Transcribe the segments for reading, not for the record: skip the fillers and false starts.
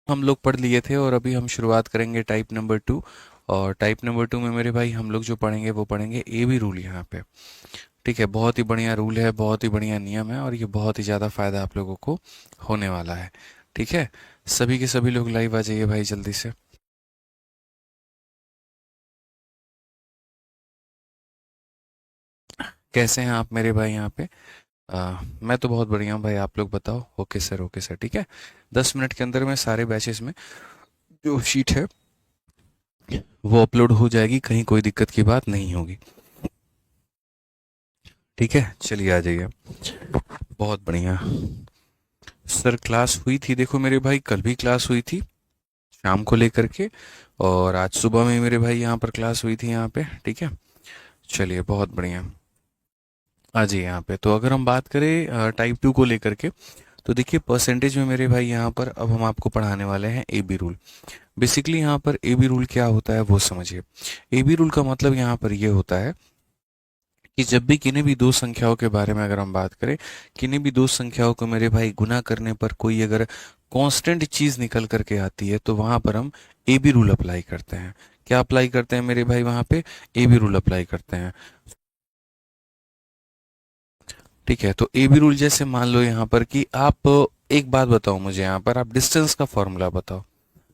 हम लोग पढ़ लिए थे और अभी हम शुरुआत करेंगे टाइप नंबर 2। और टाइप नंबर 2 में मेरे भाई हम लोग जो पढ़ेंगे वो पढ़ेंगे ए बी रूल यहाँ पे। ठीक है, बहुत ही बढ़िया रूल है, बहुत ही बढ़िया नियम है और ये बहुत ही ज़्यादा फायदा आप लोगों को होने वाला है। ठीक है, सभी के सभी लोग लाइव आ जाइए भाई जल्दी से। कैसे हैं आप मेरे भाई यहाँ पे? मैं तो बहुत बढ़िया हूँ भाई, आप लोग बताओ। ओके सर, ओके सर, ठीक है। 10 मिनट के अंदर में सारे बैचेस में जो शीट है वो अपलोड हो जाएगी, कहीं कोई दिक्कत की बात नहीं होगी। ठीक है, चलिए आ जाइए। बहुत बढ़िया। सर क्लास हुई थी, देखो मेरे भाई कल भी क्लास हुई थी शाम को लेकर के, और आज सुबह में मेरे भाई यहाँ पर क्लास हुई थी यहाँ पे। ठीक है, चलिए बहुत बढ़िया। आ जाइए यहाँ पे। तो अगर हम बात करें टाइप 2 को लेकर के, तो देखिए परसेंटेज में मेरे भाई यहाँ पर अब हम आपको पढ़ाने वाले हैं ए बी रूल। बेसिकली यहाँ पर ए बी रूल क्या होता है वो समझिए। ए बी रूल का मतलब यहाँ पर ये होता है कि जब भी किन्हीं भी दो संख्याओं के बारे में अगर हम बात करें, किन्हीं भी दो संख्याओं को मेरे भाई गुना करने पर कोई अगर कांस्टेंट चीज निकल करके आती है तो वहां पर हम ए बी रूल अप्लाई करते हैं। क्या अप्लाई करते हैं मेरे भाई वहां पे? ए बी रूल अप्लाई करते हैं। ठीक है, तो ए बी रूल जैसे मान लो यहाँ पर कि आप एक बात बताओ मुझे, यहाँ पर आप डिस्टेंस का फॉर्मूला बताओ।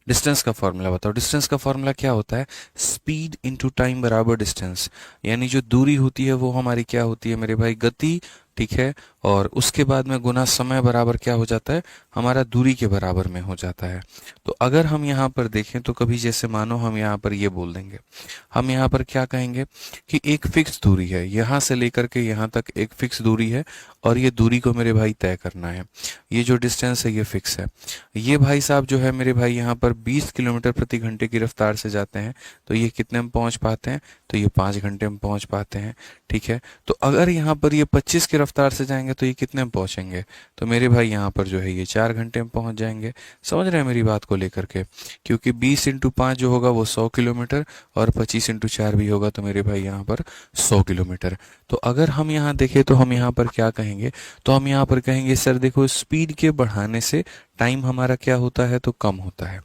डिस्टेंस का फॉर्मूला बताओ। डिस्टेंस का फॉर्मूला क्या होता है? स्पीड इनटू टाइम बराबर डिस्टेंस। यानी जो दूरी होती है वो हमारी क्या होती है मेरे भाई? गति। ठीक है, और उसके बाद में गुना समय बराबर क्या हो जाता है? हमारा दूरी के बराबर में हो जाता है। तो अगर हम यहाँ पर देखें तो कभी जैसे मानो हम यहाँ पर ये बोल देंगे, हम यहाँ पर क्या कहेंगे कि एक फिक्स दूरी है, यहाँ से लेकर के यहाँ तक एक फिक्स दूरी है और ये दूरी को मेरे भाई तय करना है। ये जो डिस्टेंस है ये फिक्स है। ये भाई साहब जो है मेरे भाई यहाँ पर 20 किलोमीटर प्रति घंटे की रफ्तार से जाते हैं, तो ये कितने में पहुंच पाते हैं? तो ये 5 घंटे में पहुंच पाते हैं। ठीक है, तो अगर यहाँ पर ये 25 की रफ्तार से जाएंगे तो ये कितने में पहुंचेंगे? तो मेरे भाई यहाँ पर जो है ये 4 घंटे में पहुंच जाएंगे। समझ रहे हैं मेरी बात को लेकर के? क्योंकि 20 × 5 जो होगा वो 100 किलोमीटर, और 25 × 4 भी होगा तो मेरे भाई यहाँ पर 100 किलोमीटर। तो अगर हम यहाँ देखें तो हम यहाँ पर क्या कहेंगे? तो हम यहाँ पर कहेंगे सर देखो स्पीड के बढ़ाने से टाइम हमारा क्या होता है? तो कम होता है।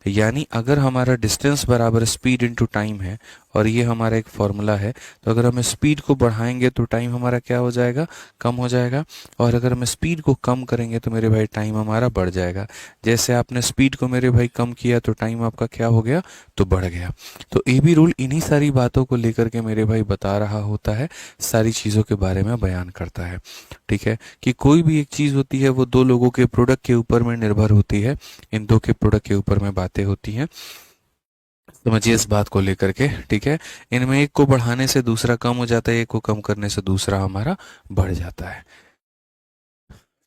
यानी अगर हमारा डिस्टेंस बराबर स्पीड इनटू टाइम है और ये हमारा एक फॉर्मूला है, तो अगर हम स्पीड को बढ़ाएंगे तो टाइम हमारा क्या हो जाएगा? कम हो जाएगा। और अगर हम स्पीड को कम करेंगे तो मेरे भाई टाइम हमारा बढ़ जाएगा। जैसे आपने स्पीड को मेरे भाई कम किया तो टाइम आपका क्या हो गया? तो बढ़ गया। तो ए बी रूल इन्हीं सारी बातों को लेकर के मेरे भाई बता रहा होता है, सारी चीज़ों के बारे में बयान करता है। ठीक है, कि कोई भी एक चीज़ होती है वो दो लोगों के प्रोडक्ट के ऊपर में निर्भर होती है। इन दो के प्रोडक्ट के ऊपर में बातें होती हैं। समझिए इस बात को लेकर के। ठीक है, इनमें एक को बढ़ाने से दूसरा कम हो जाता है, एक को कम करने से दूसरा हमारा बढ़ जाता है।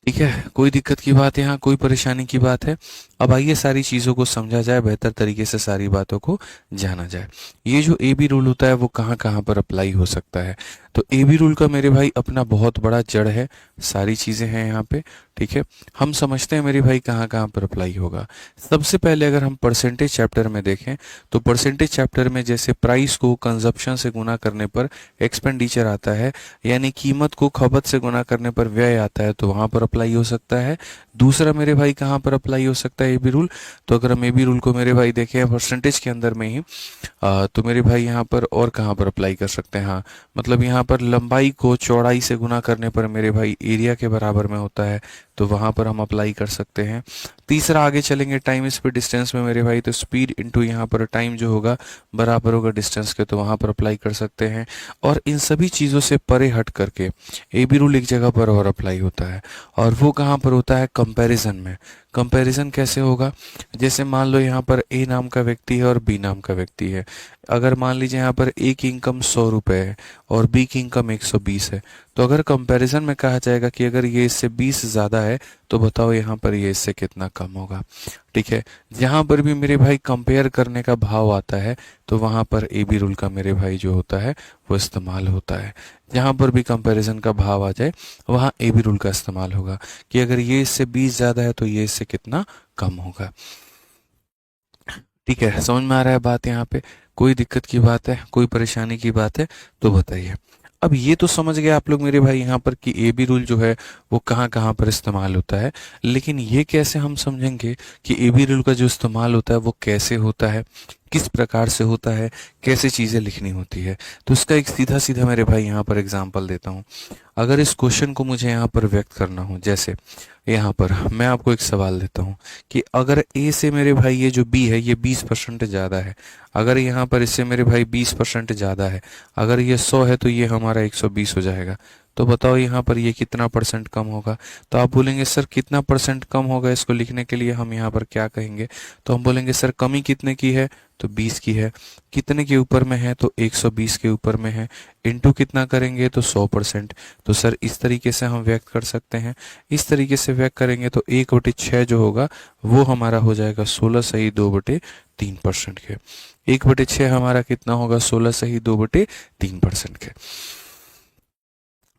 ठीक है, कोई दिक्कत की बात, यहाँ कोई परेशानी की बात है? अब आइए सारी चीज़ों को समझा जाए, बेहतर तरीके से सारी बातों को जाना जाए। ये जो ए बी रूल होता है वो कहाँ कहाँ पर अप्लाई हो सकता है? तो ए बी रूल का मेरे भाई अपना बहुत बड़ा जड़ है, सारी चीज़ें हैं यहाँ पे। ठीक है, हम समझते हैं मेरे भाई कहाँ कहाँ पर अप्लाई होगा। सबसे पहले अगर हम परसेंटेज चैप्टर में देखें तो परसेंटेज चैप्टर में जैसे प्राइस को कंजप्शन से गुना करने पर एक्सपेंडिचर आता है, यानी कीमत को खपत से गुना करने पर व्यय आता है, तो वहां पर अप्लाई हो सकता है। दूसरा मेरे भाई कहाँ पर अप्लाई हो सकता है ए बी रूल? तो अगर हम ए बी रूल को मेरे भाई देखें परसेंटेज के अंदर में ही, तो मेरे भाई यहाँ पर और कहाँ पर अप्लाई कर सकते हैं? हाँ, मतलब यहाँ पर लंबाई को चौड़ाई से गुना करने पर मेरे भाई एरिया के बराबर में होता है, तो वहां पर हम अप्लाई कर सकते हैं। तीसरा आगे चलेंगे टाइम स्पीड डिस्टेंस में मेरे भाई, तो स्पीड इनटू यहाँ पर टाइम जो होगा बराबर होगा डिस्टेंस के, तो वहां पर अप्लाई कर सकते हैं। और इन सभी चीज़ों से परे हट करके ए बी रूल एक जगह पर और अप्लाई होता है, और वो कहाँ पर होता है? कंपैरिजन में। कंपैरिजन कैसे होगा? जैसे मान लो यहाँ पर ए नाम का व्यक्ति है और बी नाम का व्यक्ति है। अगर मान लीजिए यहाँ पर ए की इनकम 100 रुपये है और बी की इनकम 120 है, तो अगर कंपैरिजन में कहा जाएगा कि अगर ये इससे 20 ज़्यादा है तो बताओ यहाँ पर ये इससे कितना कम होगा। ठीक है, जहाँ पर भी मेरे भाई कंपेयर करने का भाव आता है तो वहाँ पर ए बी रूल का मेरे भाई जो होता है वो इस्तेमाल होता है। जहाँ पर भी कंपैरिजन का भाव आ जाए वहाँ ए बी रूल का इस्तेमाल होगा कि अगर ये इससे 20 ज़्यादा है तो ये इससे कितना कम होगा। ठीक है, समझ में आ रहा है बात यहाँ पे? कोई दिक्कत की बात है, कोई परेशानी की बात है तो बताइए। अब ये तो समझ गए आप लोग मेरे भाई यहाँ पर कि ए बी रूल जो है वो कहाँ कहाँ पर इस्तेमाल होता है, लेकिन ये कैसे हम समझेंगे कि ए बी रूल का जो इस्तेमाल होता है वो कैसे होता है, किस प्रकार से होता है, कैसे चीज़ें लिखनी होती है। तो इसका एक सीधा सीधा मेरे भाई यहाँ पर एग्जाम्पल देता हूँ। अगर इस क्वेश्चन को मुझे यहाँ पर व्यक्त करना हो, जैसे यहाँ पर मैं आपको एक सवाल देता हूँ कि अगर ए से मेरे भाई ये जो बी है ये 20% ज़्यादा है, अगर यहाँ पर इससे मेरे भाई 20% ज़्यादा है, अगर ये 100 है तो ये हमारा 120 हो जाएगा। तो बताओ यहाँ पर ये कितना परसेंट कम होगा। तो आप बोलेंगे सर कितना परसेंट कम होगा, इसको लिखने के लिए हम यहाँ पर क्या कहेंगे, तो हम बोलेंगे सर कमी कितने की है, तो 20 की है, कितने के ऊपर में है, तो 120 के ऊपर में है, इनटू कितना करेंगे तो 100%। तो सर इस तरीके से हम व्यक्त कर सकते हैं। इस तरीके से व्यक्त करेंगे तो 1/6 जो होगा वो हमारा हो जाएगा 16 सही 2/3% के। 1/6 हमारा कितना होगा, 16 सही 2/3% के।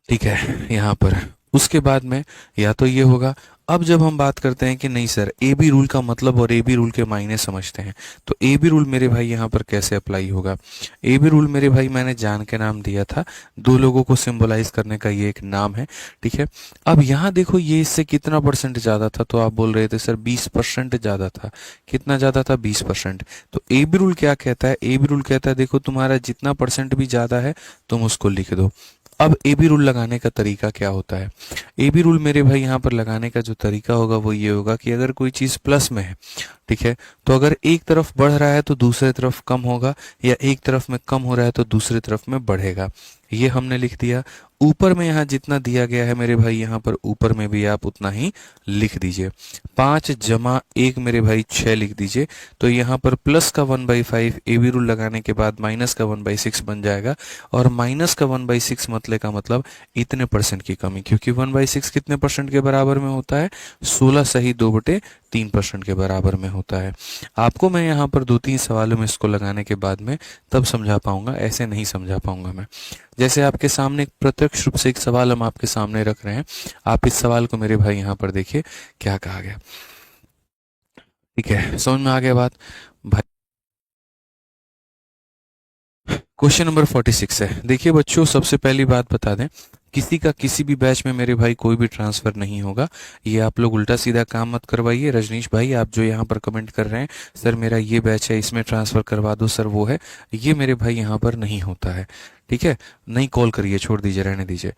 ठीक है यहाँ पर उसके बाद में या तो ये होगा। अब जब हम बात करते हैं कि नहीं सर ए बी रूल का मतलब और ए बी रूल के मायने समझते हैं, तो ए बी रूल मेरे भाई यहाँ पर कैसे अप्लाई होगा। ए बी रूल मेरे भाई मैंने जान के नाम दिया था, दो लोगों को सिंबलाइज करने का ये एक नाम है। ठीक है, अब यहाँ देखो ये इससे कितना परसेंट ज्यादा था, तो आप बोल रहे थे सर 20% ज्यादा था। कितना ज्यादा था, 20%। तो ए बी रूल क्या कहता है, ए बी रूल कहता है देखो तुम्हारा जितना परसेंट भी ज्यादा है तुम उसको लिख दो। अब ए बी रूल लगाने का तरीका क्या होता है, ए बी रूल मेरे भाई यहाँ पर लगाने का जो तरीका होगा वो ये होगा कि अगर कोई चीज प्लस में है, ठीक है, तो अगर एक तरफ बढ़ रहा है तो दूसरे तरफ कम होगा, या एक तरफ में कम हो रहा है तो दूसरी तरफ में बढ़ेगा। ये हमने लिख दिया। ऊपर में यहाँ जितना दिया गया है मेरे भाई यहाँ पर ऊपर में भी आप उतना ही लिख दीजिए। 5 जमा 1 मेरे भाई 6 लिख दीजिए। तो यहाँ पर प्लस का 1/5 ए बी रूल लगाने के बाद माइनस का 1/6 बन जाएगा, और माइनस का 1/6 मतलब का मतलब इतने परसेंट की कमी, क्योंकि 1/6 कितने परसेंट के बराबर में होता है, 16 सही 2/3% के बराबर में होता है। आपको मैं यहाँ पर 2-3 सवालों में इसको लगाने के बाद में तब समझा पाऊंगा, ऐसे नहीं समझा पाऊंगा मैं। जैसे आपके सामने एक प्रत्यक्ष रूप से एक सवाल हम आपके सामने रख रहे हैं, आप इस सवाल को मेरे भाई यहाँ पर देखिए क्या कहा गया। ठीक है, समझ में आ गया बात भाई। क्वेश्चन नंबर 46 है। देखिए बच्चों, सबसे पहली बात बता दें, किसी का किसी भी बैच में मेरे भाई कोई भी ट्रांसफर नहीं होगा। ये आप लोग उल्टा सीधा काम मत करवाइए। रजनीश भाई आप जो यहाँ पर कमेंट कर रहे हैं सर मेरा ये बैच है इसमें ट्रांसफर करवा दो सर, वो है, ये मेरे भाई यहाँ पर नहीं होता है। ठीक है, नहीं कॉल करिए, छोड़ दीजिए, रहने दीजिए।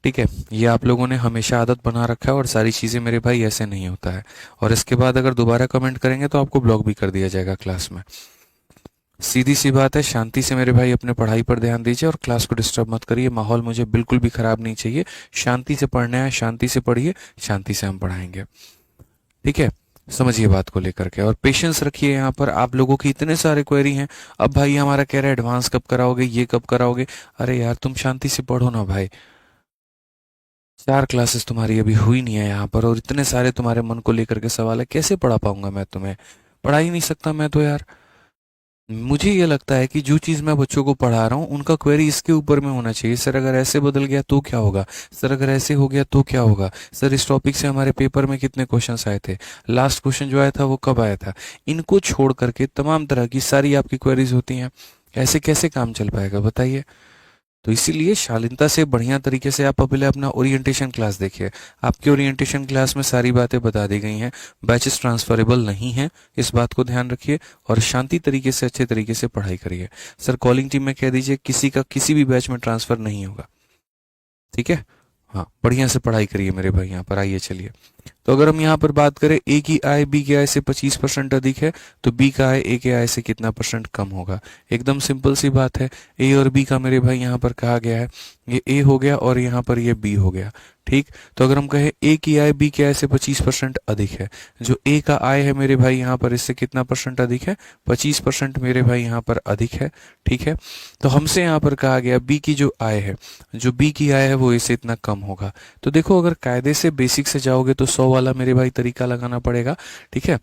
ठीक है, ये आप लोगों ने हमेशा आदत बना रखा है और सारी चीजें मेरे भाई ऐसे नहीं होता है। और इसके बाद अगर दोबारा कमेंट करेंगे तो आपको ब्लॉक भी कर दिया जाएगा क्लास में। सीधी सी बात है, शांति से मेरे भाई अपने पढ़ाई पर ध्यान दीजिए और क्लास को डिस्टर्ब मत करिए। माहौल मुझे बिल्कुल भी खराब नहीं चाहिए। शांति से पढ़ना है, शांति से पढ़िए, शांति से हम पढ़ाएंगे। ठीक है, समझिए बात को लेकर के और पेशेंस रखिए। यहाँ पर आप लोगों की इतने सारे क्वेरी हैं। अब भाई हमारा कह रहा है एडवांस कब कराओगे, ये कब कराओगे। अरे यार तुम शांति से पढ़ो ना भाई, 4 क्लासेस तुम्हारी अभी हुई नहीं है यहाँ पर और इतने सारे तुम्हारे मन को लेकर के सवाल है, कैसे पढ़ा पाऊंगा मैं तुम्हें, पढ़ा ही नहीं सकता मैं तो यार। मुझे ये लगता है कि जो चीज मैं बच्चों को पढ़ा रहा हूँ उनका क्वेरी इसके ऊपर में होना चाहिए। सर अगर ऐसे बदल गया तो क्या होगा, सर अगर ऐसे हो गया तो क्या होगा, सर इस टॉपिक से हमारे पेपर में कितने क्वेश्चंस आए थे, लास्ट क्वेश्चन जो आया था वो कब आया था। इनको छोड़ करके तमाम तरह की सारी आपकी क्वेरीज होती हैं। ऐसे कैसे काम चल पाएगा बताइए। तो इसीलिए शालीनता से बढ़िया तरीके से आप पहले अपना ओरिएंटेशन क्लास देखिए। आपके ओरिएंटेशन क्लास में सारी बातें बता दी गई हैं। बैचेस ट्रांसफरेबल नहीं है, इस बात को ध्यान रखिए और शांति तरीके से अच्छे तरीके से पढ़ाई करिए। सर कॉलिंग टीम में कह दीजिए किसी का किसी भी बैच में ट्रांसफर नहीं होगा। ठीक है, हाँ बढ़िया से पढ़ाई करिए मेरे भाई। यहाँ पर आइए चलिए, तो अगर हम यहाँ पर बात करें ए की आय बी के आय से 25% अधिक है तो बी का आय ए के आय से कितना परसेंट कम होगा। एकदम सिंपल सी बात है। ए और बी का मेरे भाई यहाँ पर कहा गया है, ये ए हो गया और यहाँ पर ये बी हो गया। ठीक, तो अगर हम कहें ए की आय बी के आय से 25% अधिक है, जो ए का आय है मेरे भाई यहाँ पर इससे कितना परसेंट अधिक है, 25% मेरे भाई यहाँ पर अधिक है। ठीक है, तो हमसे यहाँ पर कहा गया बी की जो आय है, जो बी की आय है वो इससे इतना कम होगा। तो देखो अगर कायदे से बेसिक से जाओगे तो 100 वाला मेरे भाई तरीका लगाना पड़ेगा। ठीक है,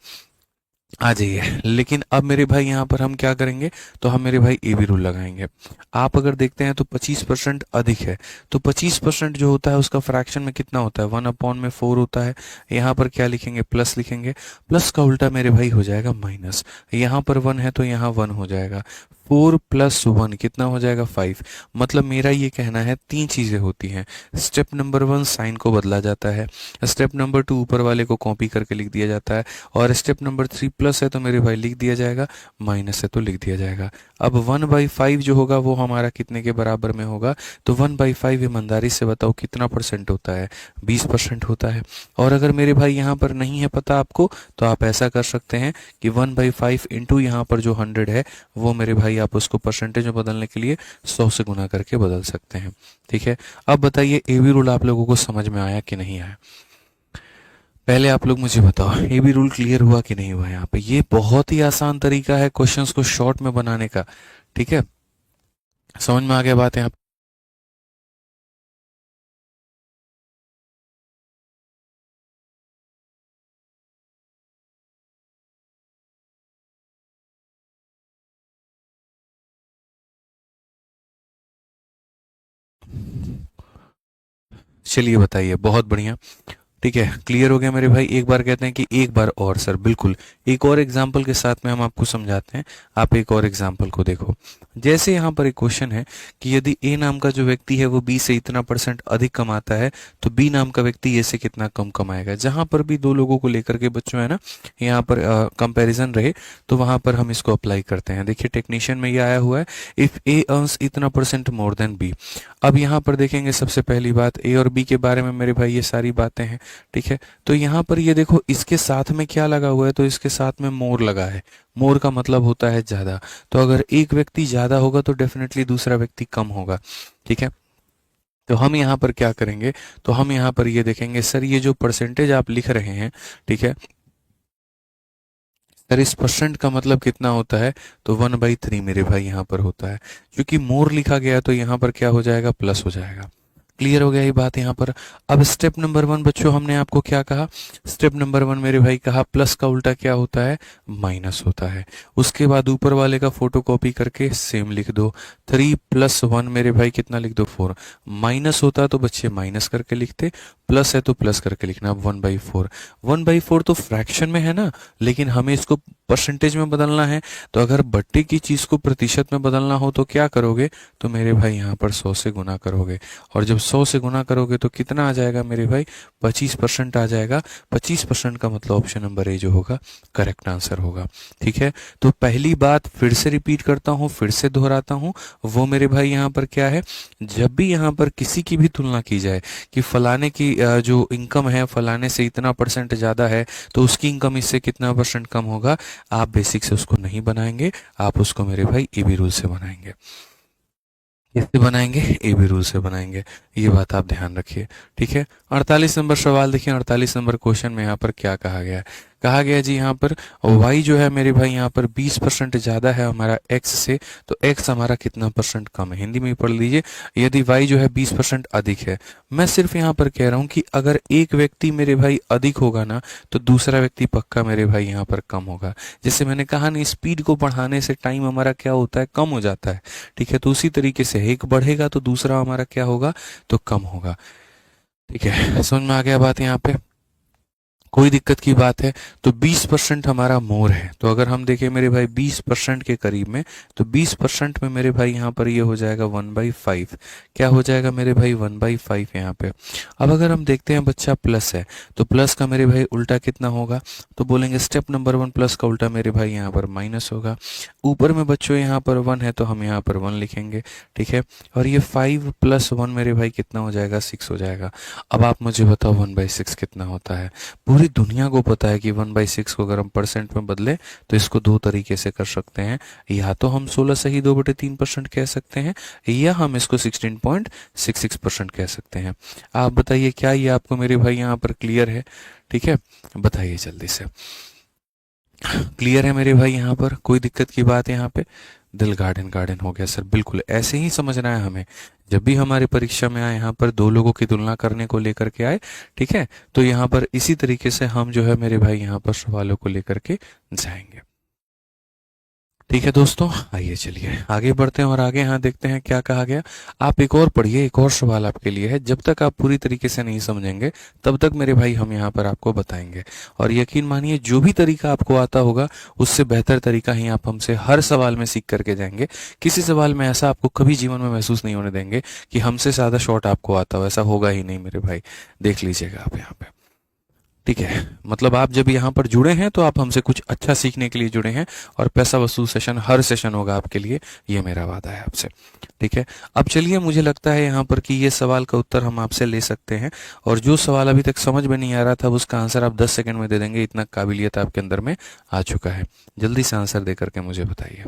आ जाइए। लेकिन अब मेरे भाई यहाँ पर हम क्या करेंगे, तो हम मेरे भाई ए बी रूल लगाएंगे। आप अगर देखते हैं तो 25% अधिक है, तो 25% जो होता है उसका फ्रैक्शन में कितना होता है, 1/4 होता है। यहाँ पर क्या लिखेंगे, प्लस लिखेंगे। प्लस का उल्टा मेरे भाई हो जाएगा माइनस। यहाँ पर 1 है तो यहाँ 1 हो जाएगा। 4 प्लस 1 कितना हो जाएगा 5। मतलब मेरा ये कहना है तीन चीज़ें होती हैं। स्टेप नंबर 1 साइन को बदला जाता है, स्टेप नंबर 2 ऊपर वाले को कॉपी करके लिख दिया जाता है, और स्टेप नंबर 3 प्लस है तो मेरे भाई लिख दिया जाएगा, माइनस है तो लिख दिया जाएगा। अब 1/5 जो होगा वो हमारा कितने के बराबर में होगा, तो 1/5 ईमानदारी से बताओ कितना परसेंट होता है, 20% होता है। और अगर मेरे भाई यहाँ पर नहीं है पता आपको, तो आप ऐसा कर सकते हैं कि 1/5 इंटू यहाँ पर जो 100 है वो मेरे भाई आप उसको परसेंटेज में बदलने के लिए 100 से गुना करके बदल सकते हैं। ठीक है, अब बताइए एबी रूल आप लोगों को समझ में आया कि नहीं आया? पहले आप लोग मुझे बताओ एबी रूल क्लियर हुआ कि नहीं हुआ? यहाँ पे ये बहुत ही आसान तरीका है क्वेश्चंस को शॉर्ट में बनाने का। ठीक है, समझ में आ गया बात यहाँ? चलिए बताइए, बहुत बढ़िया। ठीक है, क्लियर हो गया मेरे भाई। एक बार कहते हैं कि एक बार और सर, बिल्कुल एक और एग्जाम्पल के साथ में हम आपको समझाते हैं। आप एक और एग्जाम्पल को देखो। जैसे यहाँ पर एक क्वेश्चन है कि यदि ए नाम का जो व्यक्ति है वो बी से इतना परसेंट अधिक कमाता है, तो बी नाम का व्यक्ति ए से कितना कम कमाएगा। जहां पर भी दो लोगों को लेकर के बच्चों है ना यहाँ पर कंपैरिजन रहे, तो वहां पर हम इसको अप्लाई करते हैं। देखिए टेक्नीशियन में ये आया हुआ है, इफ ए अर्न्स इतना परसेंट मोर देन बी। अब यहाँ पर देखेंगे सबसे पहली बात ए और बी के बारे में मेरे भाई ये सारी बातें हैं। ठीक है, तो यहाँ पर ये देखो इसके साथ में क्या लगा हुआ है, तो इसके साथ में मोर लगा है। मोर का मतलब होता है ज्यादा। तो अगर एक व्यक्ति ज्यादा होगा तो डेफिनेटली दूसरा व्यक्ति कम होगा। ठीक है, तो हम यहाँ पर क्या करेंगे, तो हम यहाँ पर ये देखेंगे सर ये जो परसेंटेज आप लिख रहे हैं, ठीक है सर, इस परसेंट का मतलब कितना होता है, तो 1/3 मेरे भाई यहाँ पर होता है। क्योंकि मोर लिखा गया है तो यहाँ पर क्या हो जाएगा, प्लस हो जाएगा। क्लियर हो गया ये बात यहाँ पर? अब स्टेप नंबर 1 बच्चों हमने आपको क्या कहा, स्टेप नंबर 1 मेरे भाई कहा प्लस का उल्टा क्या होता है, माइनस होता है। उसके बाद ऊपर वाले का फोटो कॉपी करके सेम लिख दो। 3 + 1 मेरे भाई कितना लिख दो, 4। माइनस होता तो बच्चे माइनस करके लिखते, प्लस है तो प्लस करके लिखना। 1/4, 1/4 तो फ्रैक्शन में है ना, लेकिन हमें इसको परसेंटेज में बदलना है। तो अगर बट्टे की चीज को प्रतिशत में बदलना हो तो क्या करोगे, तो मेरे भाई यहाँ पर 100 से गुना करोगे। और जब 100 से गुना करोगे तो कितना आ जाएगा मेरे भाई, 25% आ जाएगा। 25% का मतलब ऑप्शन नंबर ए जो होगा करेक्ट आंसर होगा। ठीक है, तो पहली बात फिर से रिपीट करता हूं, फिर से दोहराता हूं, वो मेरे भाई यहाँ पर क्या है, जब भी यहाँ पर किसी की भी तुलना की जाए कि फलाने की जो इनकम है फलाने से इतना परसेंट ज्यादा है, तो उसकी इनकम इससे कितना परसेंट कम होगा, आप बेसिक से उसको नहीं बनाएंगे, आप उसको मेरे भाई एबी रूल से बनाएंगे। किससे बनाएंगे, एबी रूल से बनाएंगे। ये बात आप ध्यान रखिए। ठीक है, 48 नंबर सवाल देखिए। 48 नंबर क्वेश्चन में यहाँ पर क्या कहा गया है, कहा गया जी यहाँ पर y जो है मेरे भाई यहाँ पर 20% ज्यादा है हमारा x से, तो x हमारा कितना परसेंट कम है। हिंदी में ही पढ़ लीजिए, यदि y जो है 20% अधिक है। मैं सिर्फ यहाँ पर कह रहा हूँ कि अगर एक व्यक्ति मेरे भाई अधिक होगा ना, तो दूसरा व्यक्ति पक्का मेरे भाई यहाँ पर कम होगा। जैसे मैंने कहा ना, स्पीड को बढ़ाने से टाइम हमारा क्या होता है, कम हो जाता है। ठीक है, तो उसी तरीके से एक बढ़ेगा तो दूसरा हमारा क्या होगा, तो कम होगा। ठीक है, समझ में आ गया बात यहाँ पे? कोई दिक्कत की बात है? तो 20% हमारा मोर है, तो अगर हम देखें मेरे भाई 20% के करीब में, तो 20% में मेरे भाई यहाँ पर ये हो जाएगा 1/5। क्या हो जाएगा मेरे भाई, 1/5 यहाँ पे। अब अगर हम देखते हैं बच्चा प्लस है, तो प्लस का मेरे भाई उल्टा कितना होगा, तो बोलेंगे स्टेप नंबर 1 प्लस का उल्टा मेरे भाई यहाँ पर माइनस होगा। ऊपर में बच्चों यहाँ पर 1 है तो हम यहाँ पर 1 लिखेंगे। ठीक है, और ये 5 + 1 मेरे भाई कितना हो जाएगा, 6 हो जाएगा। अब आप मुझे बताओ 1/6 कितना होता है? पूरी दुनिया को पता है कि 1/6 को अगर हम परसेंट में बदले तो इसको दो तरीके से कर सकते हैं। या तो हम 16 सही 2/3% कह सकते हैं, या हम इसको 16.66% कह सकते हैं। आप बताइए क्या ये आपको मेरे भाई यहाँ पर क्लियर है? ठीक है, बताइए जल्दी से। क्लियर है मेरे भाई यहाँ पर? कोई दिक्कत की बात है यहाँ पे? दिल गार्डन गार्डन हो गया सर। बिल्कुल ऐसे ही समझना है हमें। जब भी हमारी परीक्षा में आए यहाँ पर दो लोगों की तुलना करने को लेकर के आए, ठीक है, तो यहाँ पर इसी तरीके से हम जो है मेरे भाई यहाँ पर सवालों को लेकर के जाएंगे। ठीक है दोस्तों, आइए चलिए आगे बढ़ते हैं और आगे यहाँ देखते हैं क्या कहा गया। आप एक और पढ़िए, एक और सवाल आपके लिए है। जब तक आप पूरी तरीके से नहीं समझेंगे तब तक मेरे भाई हम यहाँ पर आपको बताएंगे, और यकीन मानिए जो भी तरीका आपको आता होगा उससे बेहतर तरीका ही आप हमसे हर सवाल में सीख करके जाएंगे। किसी सवाल में ऐसा आपको कभी जीवन में महसूस नहीं होने देंगे कि हमसे ज़्यादा शॉर्ट आपको आता हो, ऐसा होगा ही नहीं मेरे भाई। देख लीजिएगा आप यहाँ पे, ठीक है। मतलब आप जब यहाँ पर जुड़े हैं तो आप हमसे कुछ अच्छा सीखने के लिए जुड़े हैं, और पैसा वसूल सेशन हर सेशन होगा आपके लिए, ये मेरा वादा है आपसे, ठीक है। अब चलिए, मुझे लगता है यहाँ पर कि ये सवाल का उत्तर हम आपसे ले सकते हैं, और जो सवाल अभी तक समझ में नहीं आ रहा था उसका आंसर आप 10 सेकंड में दे देंगे, इतना काबिलियत आपके अंदर में आ चुका है। जल्दी से आंसर दे करके मुझे बताइए,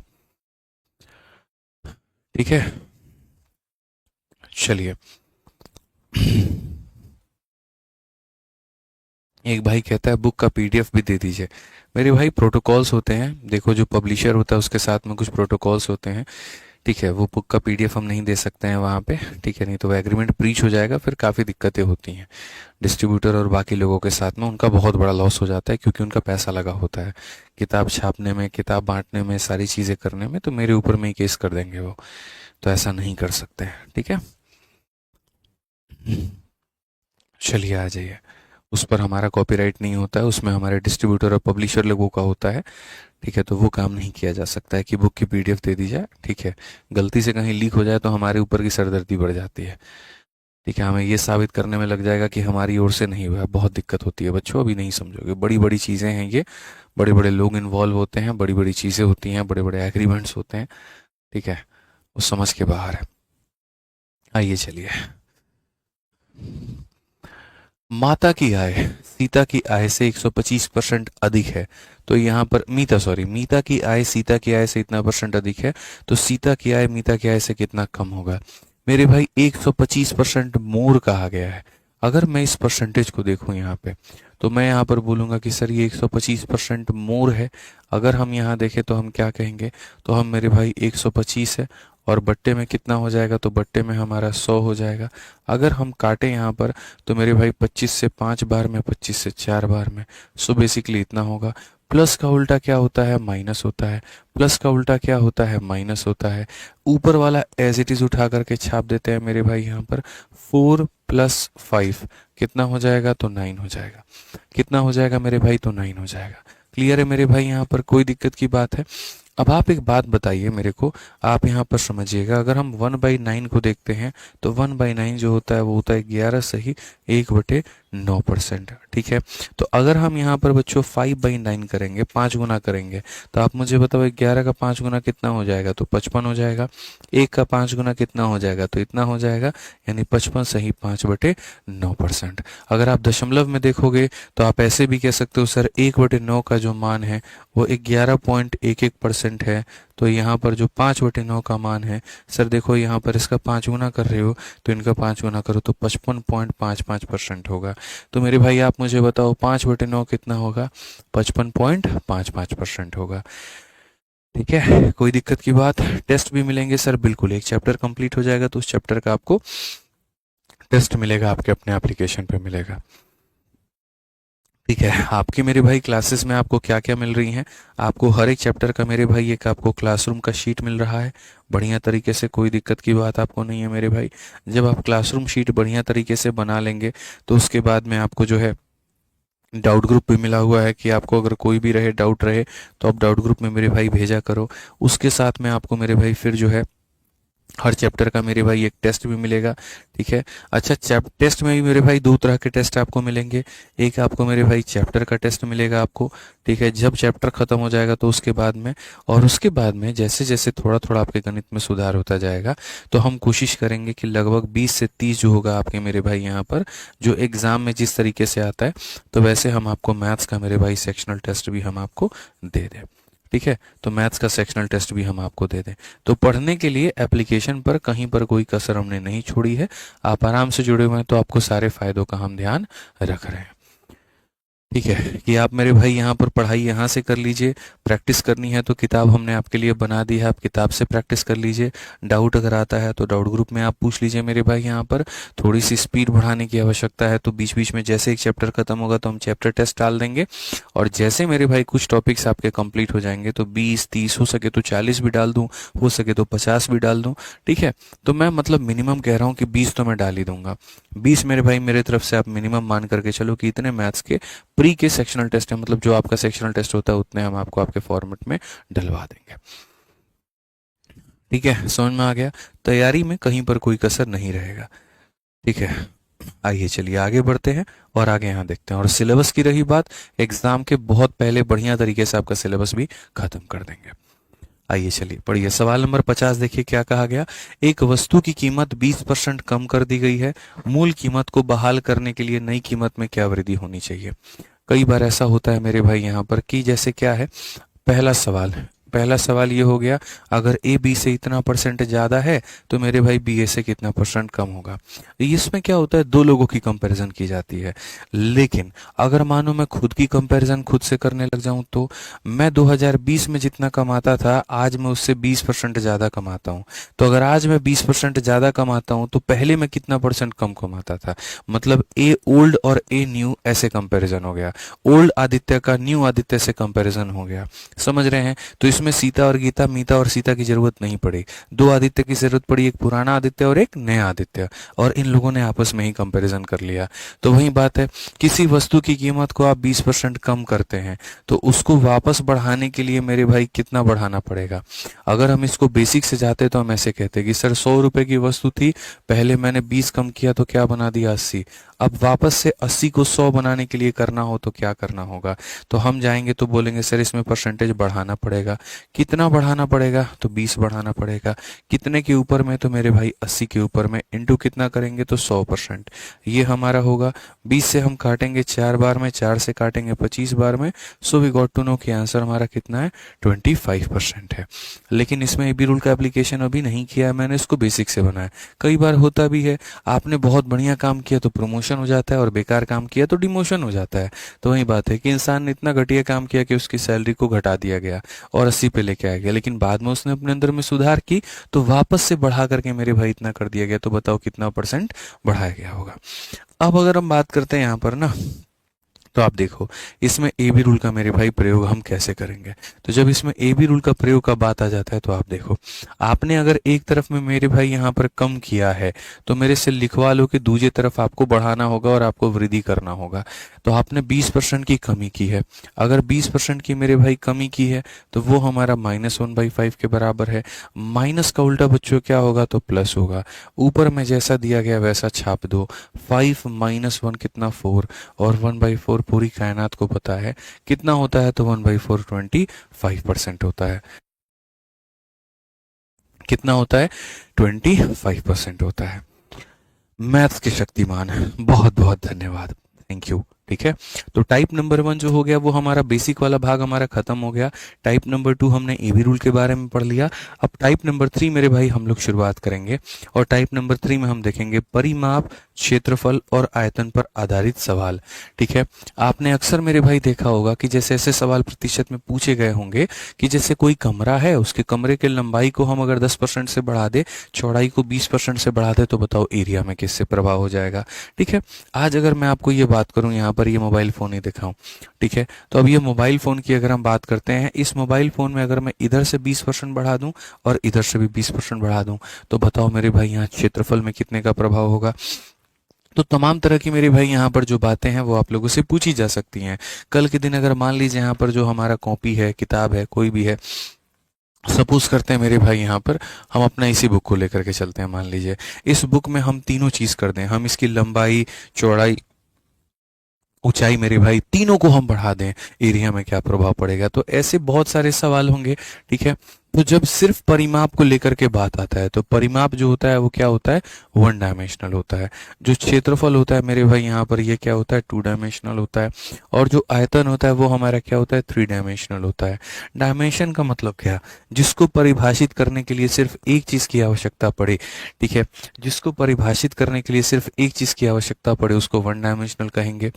ठीक है। चलिए, एक भाई कहता है बुक का पीडीएफ भी दे दीजिए। मेरे भाई, प्रोटोकॉल्स होते हैं, देखो जो पब्लिशर होता है उसके साथ में कुछ प्रोटोकॉल्स होते हैं, ठीक है। वो बुक का पीडीएफ हम नहीं दे सकते हैं वहाँ पे, ठीक है, नहीं तो वो एग्रीमेंट ब्रीच हो जाएगा, फिर काफ़ी दिक्कतें होती हैं डिस्ट्रीब्यूटर और बाकी लोगों के साथ में, उनका बहुत बड़ा लॉस हो जाता है क्योंकि उनका पैसा लगा होता है किताब छापने में, किताब बांटने में, सारी चीज़ें करने में, तो मेरे ऊपर में ही केस कर देंगे वो, तो ऐसा नहीं कर सकते हैं, ठीक है। चलिए आ जाइए, उस पर हमारा कॉपीराइट नहीं होता है, उसमें हमारे डिस्ट्रीब्यूटर और पब्लिशर लोगों का होता है, ठीक है। तो वो काम नहीं किया जा सकता है कि बुक की पीडीएफ दे दी जाए, ठीक है। गलती से कहीं लीक हो जाए तो हमारे ऊपर की सरदर्दी बढ़ जाती है, ठीक है। हमें ये साबित करने में लग जाएगा कि हमारी ओर से नहीं हुआ है, बहुत दिक्कत होती है बच्चों, अभी नहीं समझोगे, बड़ी बड़ी चीज़ें हैं ये, बड़े बड़े लोग इन्वॉल्व होते हैं, बड़ी बड़ी चीज़ें होती हैं, बड़े बड़े एग्रीमेंट्स होते हैं, ठीक है। वो समझ के बाहर है। आइए चलिए, माता की आय सीता की आय से 125% अधिक है, तो यहाँ पर मीता की आय सीता की आय से इतना परसेंट अधिक है, तो सीता की आय मीता की आय से कितना कम होगा। मेरे भाई, 125% मोर कहा गया है। अगर मैं इस परसेंटेज को देखूं यहाँ पे, तो मैं यहाँ पर बोलूंगा कि सर ये 125% मोर है। अगर हम यहाँ देखें तो हम क्या कहेंगे, तो हम मेरे भाई 125 है, और बट्टे में कितना हो जाएगा, तो बट्टे में हमारा 100 हो जाएगा। अगर हम काटे यहाँ पर, तो मेरे भाई 25 से 5 बार में, 25 से 4 बार में, सो बेसिकली इतना होगा। प्लस का उल्टा क्या होता है, माइनस होता है। प्लस का उल्टा क्या होता है, माइनस होता है। ऊपर वाला एज इट इज उठा करके छाप देते हैं मेरे भाई, यहाँ पर 4 + 5 कितना हो जाएगा, तो 9 हो जाएगा। कितना हो जाएगा मेरे भाई, तो 9 हो जाएगा। क्लियर है मेरे भाई, यहाँ पर कोई दिक्कत की बात है। अब आप एक बात बताइए मेरे को, आप यहाँ पर समझिएगा, अगर हम 1/9 को देखते हैं, तो 1/9 जो होता है वो होता है 11 सही 1/9%, ठीक है। तो अगर हम यहाँ पर बच्चों 5/9 करेंगे, 5 गुना करेंगे, तो आप मुझे बताओ 11 का 5 गुना कितना हो जाएगा, तो 55 हो जाएगा। 1 का 5 गुना कितना हो जाएगा, तो इतना हो जाएगा, यानी 55 सही 5/9%। अगर आप दशमलव में देखोगे तो आप ऐसे भी कह सकते हो सर 1/9 का जो मान है वो 11.11% है, तो यहाँ पर जो 5/9 का मान है, सर देखो यहाँ पर इसका 5 गुना कर रहे हो, तो इनका 5 गुना करो तो 55.55% होगा। तो मेरे भाई आप मुझे बताओ 5/9 कितना होगा, 55.55% होगा, ठीक है। कोई दिक्कत की बात, टेस्ट भी मिलेंगे सर, बिल्कुल। एक चैप्टर कंप्लीट हो जाएगा तो उस चैप्टर का आपको टेस्ट मिलेगा, आपके अपने एप्लीकेशन पे मिलेगा, ठीक है। आपकी मेरे भाई क्लासेस में आपको क्या क्या मिल रही हैं, आपको हर एक चैप्टर का मेरे भाई एक आपको क्लासरूम का शीट मिल रहा है बढ़िया तरीके से, कोई दिक्कत की बात आपको नहीं है मेरे भाई। जब आप क्लासरूम शीट बढ़िया तरीके से बना लेंगे तो उसके बाद में आपको जो है डाउट ग्रुप भी मिला हुआ है, कि आपको अगर कोई भी रहे डाउट रहे तो आप डाउट ग्रुप में मेरे भाई भेजा करो। उसके साथ में आपको मेरे भाई फिर जो है हर चैप्टर का मेरे भाई एक टेस्ट भी मिलेगा, ठीक है। अच्छा, टेस्ट में भी मेरे भाई दो तरह के टेस्ट आपको मिलेंगे। एक आपको मेरे भाई चैप्टर का टेस्ट मिलेगा आपको, ठीक है, जब चैप्टर खत्म हो जाएगा तो उसके बाद में, और उसके बाद में जैसे जैसे थोड़ा थोड़ा आपके गणित में सुधार होता जाएगा तो हम कोशिश करेंगे कि लगभग 20 से 30 जो होगा आपके मेरे भाई यहाँ पर, जो एग्जाम में जिस तरीके से आता है, तो वैसे हम आपको मैथ्स का मेरे भाई सेक्शनल टेस्ट भी हम आपको दे दें, ठीक है। तो मैथ्स का सेक्शनल टेस्ट भी हम आपको दे दें। तो पढ़ने के लिए एप्लीकेशन पर कहीं पर कोई कसर हमने नहीं छोड़ी है, आप आराम से जुड़े हुए हैं, तो आपको सारे फायदों का हम ध्यान रख रहे हैं। ठीक है, कि आप मेरे भाई यहाँ पर पढ़ाई यहाँ से कर लीजिए, प्रैक्टिस करनी है तो किताब हमने आपके लिए बना दी है, आप किताब से प्रैक्टिस कर लीजिए। डाउट अगर आता है तो डाउट ग्रुप में आप पूछ लीजिए मेरे भाई। यहाँ पर थोड़ी सी स्पीड बढ़ाने की आवश्यकता है, तो बीच बीच में जैसे एक चैप्टर खत्म होगा तो हम चैप्टर टेस्ट डाल देंगे, और जैसे मेरे भाई कुछ टॉपिक्स आपके कंप्लीट हो जाएंगे तो 20 30 हो सके तो 40 भी डाल दूँ, हो सके तो 50 भी डाल दूँ। ठीक है, तो मैं मतलब मिनिमम कह रहा हूँ कि 20 तो मैं डाल ही दूंगा। 20 मेरे भाई मेरे तरफ से आप मिनिमम मान करके चलो कि इतने मैथ्स के प्री के सेक्शनल टेस्ट है, मतलब जो आपका सेक्शनल टेस्ट होता है उतने हम आपको आपके फॉर्मेट में डलवा देंगे। ठीक है, समझ में आ गया? तैयारी में कहीं पर कोई कसर नहीं रहेगा। ठीक है, आइए चलिए आगे बढ़ते हैं और आगे यहाँ देखते हैं। और सिलेबस की रही बात, एग्जाम के बहुत पहले बढ़िया तरीके से आपका सिलेबस भी खत्म कर देंगे। आइए चलिए पढ़िए, सवाल नंबर 50 देखिए क्या कहा गया। एक वस्तु की कीमत 20% कम कर दी गई है, मूल कीमत को बहाल करने के लिए नई कीमत में क्या वृद्धि होनी चाहिए? कई बार ऐसा होता है मेरे भाई यहाँ पर कि जैसे क्या है, पहला सवाल ये हो गया, अगर ए बी से इतना परसेंट ज़्यादा है तो मेरे भाई बी ए से कितना परसेंट कम होगा। इसमें क्या होता है, दो लोगों की कंपैरिजन की जाती है। लेकिन अगर मानो मैं खुद की कंपैरिजन खुद से करने लग जाऊं तो मैं 2020 में जितना कमाता था आज मैं उससे 20% ज़्यादा कमाता हूं। तो अगर आज मैं 20% ज़्यादा कमाता हूं तो पहले मैं कितना परसेंट कम कमाता था। मतलब ए ओल्ड और ए न्यू ऐसे कंपैरिजन हो गया, ओल्ड आदित्य का न्यू आदित्य से कंपैरिजन हो गया। समझ रहे हैं? तो इसमें सीता और गीता, मीता और सीता की जरूरत नहीं पड़ी, दो आदित्य की जरूरत पड़ी, एक पुराना आदित्य और एक नया आदित्य, और इन लोगों ने आपस में ही कंपैरिजन कर लिया। तो वही बात है, किसी वस्तु की कीमत को आप 20% कम करते हैं तो उसको वापस बढ़ाने के लिए मेरे भाई कितना बढ़ाना पड़ेगा। अगर हम इसको बेसिक से जाते तो हम ऐसे कहते कि सर 100 रुपए की वस्तु थी, पहले मैंने 20 कम किया तो क्या बना दिया 80, अब वापस से 80 को 100 बनाने के लिए करना हो तो क्या करना होगा। तो हम जाएंगे तो बोलेंगे सर इसमें परसेंटेज बढ़ाना पड़ेगा। कितना बढ़ाना पड़ेगा? तो 20 बढ़ाना पड़ेगा। कितने के ऊपर में? तो मेरे भाई 80 के ऊपर में, इंटू कितना करेंगे तो 100%। ये हमारा होगा। 20 से हम काटेंगे 4 बार में, 4 से काटेंगे 25 बार में। So we got to know कि आंसर हमारा कितना है, 25% है। लेकिन इसमें एबी रूल का एप्लीकेशन अभी नहीं किया है, मैंने इसको बेसिक से बनाया। कई बार होता भी है, आपने बहुत बढ़िया काम किया तो प्रमोशन हो जाता है और बेकार काम किया तो डिमोशन हो जाता है। तो वही बात है कि इंसान ने इतना घटिया काम किया कि उसकी सैलरी को घटा दिया गया और 80 पे लेके आ गया, लेकिन बाद में उसने अपने अंदर में सुधार की तो वापस से बढ़ा करके मेरे भाई इतना कर दिया गया। तो बताओ कितना परसेंट बढ़ाया गया होगा। अब अगर हम बात करते हैं यहाँ पर ना, तो आप देखो इसमें ए बी रूल का मेरे भाई प्रयोग हम कैसे करेंगे। तो जब इसमें ए बी रूल का प्रयोग का बात आ जाता है तो आप देखो, आपने अगर एक तरफ में मेरे भाई यहाँ पर कम किया है तो मेरे से लिखवा लो कि दूसरी तरफ आपको बढ़ाना होगा और आपको वृद्धि करना होगा। तो आपने 20% की कमी की है, अगर 20% की मेरे भाई कमी की है तो वो हमारा -1/5 के बराबर है। माइनस का उल्टा बच्चों क्या होगा, तो प्लस होगा। ऊपर में जैसा दिया गया वैसा छाप दो। 5 - 1 कितना 4, और 1/4 पूरी कायनात को पता है कितना होता है, तो 1/4 25% होता है। कितना होता है? 25% होता है। मैथ्स के शक्तिमान, बहुत बहुत धन्यवाद, थैंक यू। ठीक है, तो टाइप नंबर 1 जो हो गया वो हमारा बेसिक वाला भाग हमारा खत्म हो गया। टाइप नंबर 2 हमने एबी रूल के बारे में पढ़ लिया। अब टाइप नंबर 3 मेरे भाई हम लोग शुरुआत करेंगे, और टाइप नंबर 3 में हम देखेंगे परिमाप, क्षेत्रफल और आयतन पर आधारित सवाल। ठीक है, आपने अक्सर मेरे भाई देखा होगा कि जैसे ऐसे सवाल प्रतिशत में पूछे गए होंगे कि जैसे कोई कमरा है, उसके कमरे के लंबाई को हम अगर 10% से बढ़ा दे, चौड़ाई को 20% से बढ़ा दे, तो बताओ एरिया में किससे प्रभाव हो जाएगा। ठीक है, आज अगर मैं आपको ये बात करूं, यहाँ पर ये मोबाइल फोन ही दिखाऊं, ठीक है, तो अब ये मोबाइल फोन की अगर हम बात करते हैं, इस मोबाइल फोन में अगर मैं इधर से 20% बढ़ा दूं और इधर से भी 20% बढ़ा दूं, तो बताओ मेरे भाई यहाँ क्षेत्रफल में कितने का प्रभाव होगा। तो तमाम तरह की मेरे भाई यहाँ पर जो बातें हैं वो आप लोगों से पूछी जा सकती हैं। कल के दिन अगर मान लीजिए यहाँ पर जो हमारा कॉपी है, किताब है, कोई भी है, सपोज करते हैं मेरे भाई यहाँ पर हम अपना इसी बुक को लेकर के चलते हैं। मान लीजिए इस बुक में हम तीनों चीज कर दें, हम इसकी लंबाई, चौड़ाई, ऊंचाई मेरे भाई तीनों को हम बढ़ा दें, एरिया में क्या प्रभाव पड़ेगा। तो ऐसे बहुत सारे सवाल होंगे। ठीक है, तो जब सिर्फ परिमाप को लेकर के बात आता है तो परिमाप जो होता है वो क्या होता है, वन डायमेंशनल होता है। जो क्षेत्रफल होता है मेरे भाई यहाँ पर ये क्या होता है, टू डायमेंशनल होता है। और जो आयतन होता है वो हमारा क्या होता है, थ्री डायमेंशनल होता है। डायमेंशन का मतलब क्या, जिसको परिभाषित करने के लिए सिर्फ एक चीज की आवश्यकता पड़े, ठीक है, जिसको परिभाषित करने के लिए सिर्फ एक चीज की आवश्यकता पड़े उसको वन डायमेंशनल कहेंगे।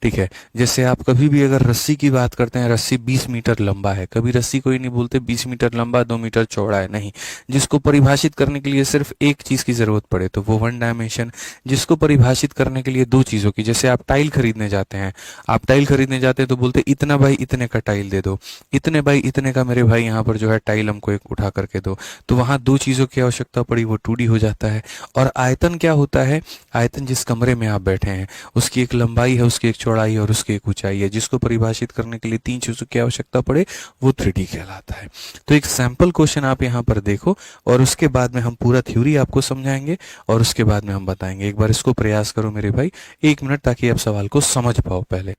ठीक है, जैसे आप कभी भी अगर रस्सी की बात करते हैं, रस्सी 20 मीटर लंबा है, कभी रस्सी कोई नहीं बोलते 20 मीटर लंबा 2 मीटर चौड़ा है, नहीं। जिसको परिभाषित करने के लिए सिर्फ एक चीज की जरूरत पड़े तो वो वन डायमेंशन। जिसको परिभाषित करने के लिए दो चीजों की, जैसे आप टाइल खरीदने जाते हैं, आप टाइल खरीदने जाते हैं तो बोलते इतना बाई इतने का टाइल दे दो, इतने बाई इतने का मेरे भाई यहाँ पर जो है टाइल हमको एक उठा करके दो। तो वहां दो चीजों की आवश्यकता पड़ी, वो 2D हो जाता है। और आयतन क्या होता है, आयतन जिस कमरे में आप बैठे हैं उसकी एक लंबाई है, उसकी एक चौड़ाई है और उसकी एक ऊंचाई है। जिसको परिभाषित करने के लिए तीन चीजों की आवश्यकता पड़े वो 3D कहलाता है। तो एक सैंपल क्वेश्चन आप यहाँ पर देखो और उसके बाद में हम पूरा थ्योरी आपको समझाएंगे और उसके बाद में हम बताएंगे। एक बार इसको प्रयास करो मेरे भाई, 1 मिनट, ताकि आप सवाल को समझ पाओ पहले।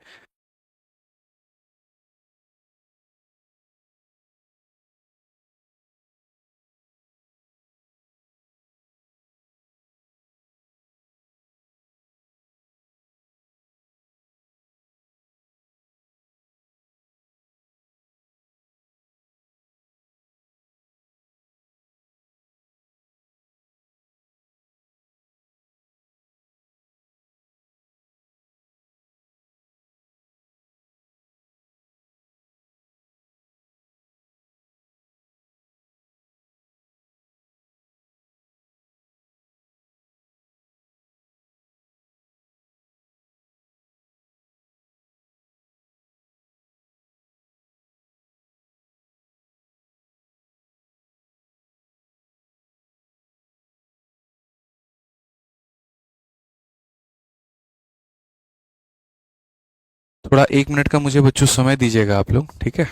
थोड़ा 1 मिनट का मुझे बच्चों समय दीजिएगा आप लोग, ठीक है।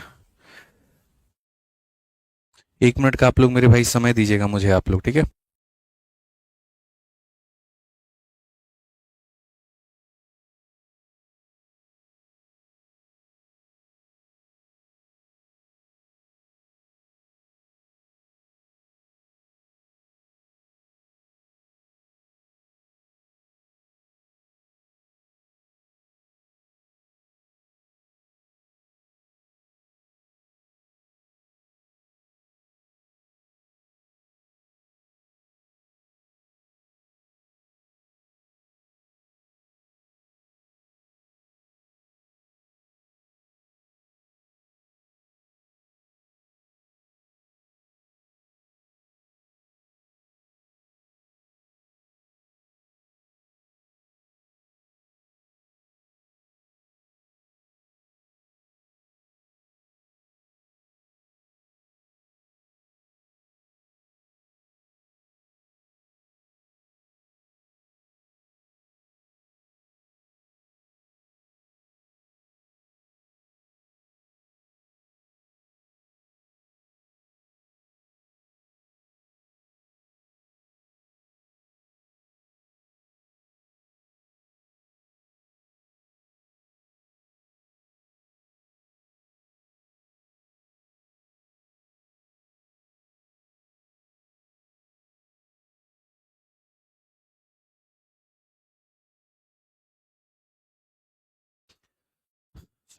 1 मिनट का आप लोग मेरे भाई समय दीजिएगा मुझे आप लोग, ठीक है।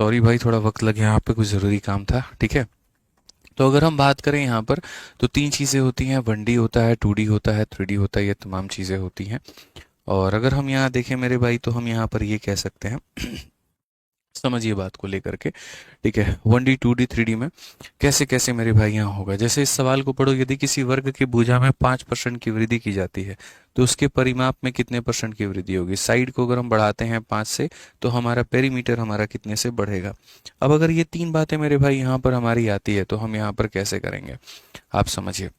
सॉरी भाई, थोड़ा वक्त लग गया, यहाँ पे कुछ ज़रूरी काम था, ठीक है। तो अगर हम बात करें यहाँ पर तो तीन चीज़ें होती हैं, 1D होता है, 2D होता है, 3D होता है, ये तमाम चीज़ें होती हैं। और अगर हम यहाँ देखें मेरे भाई तो हम यहाँ पर ये कह सकते हैं समझिए बात को लेकर के, ठीक है। 1D 2D 3D में कैसे कैसे मेरे भाई यहाँ होगा, जैसे इस सवाल को पढ़ो, यदि किसी वर्ग की भुजा में 5% की वृद्धि की जाती है तो उसके परिमाप में कितने परसेंट की वृद्धि होगी। साइड को अगर हम बढ़ाते हैं 5 से तो हमारा पेरीमीटर हमारा कितने से बढ़ेगा। अब अगर ये तीन बातें मेरे भाई यहाँ पर हमारी आती है तो हम यहाँ पर कैसे करेंगे, आप समझिए।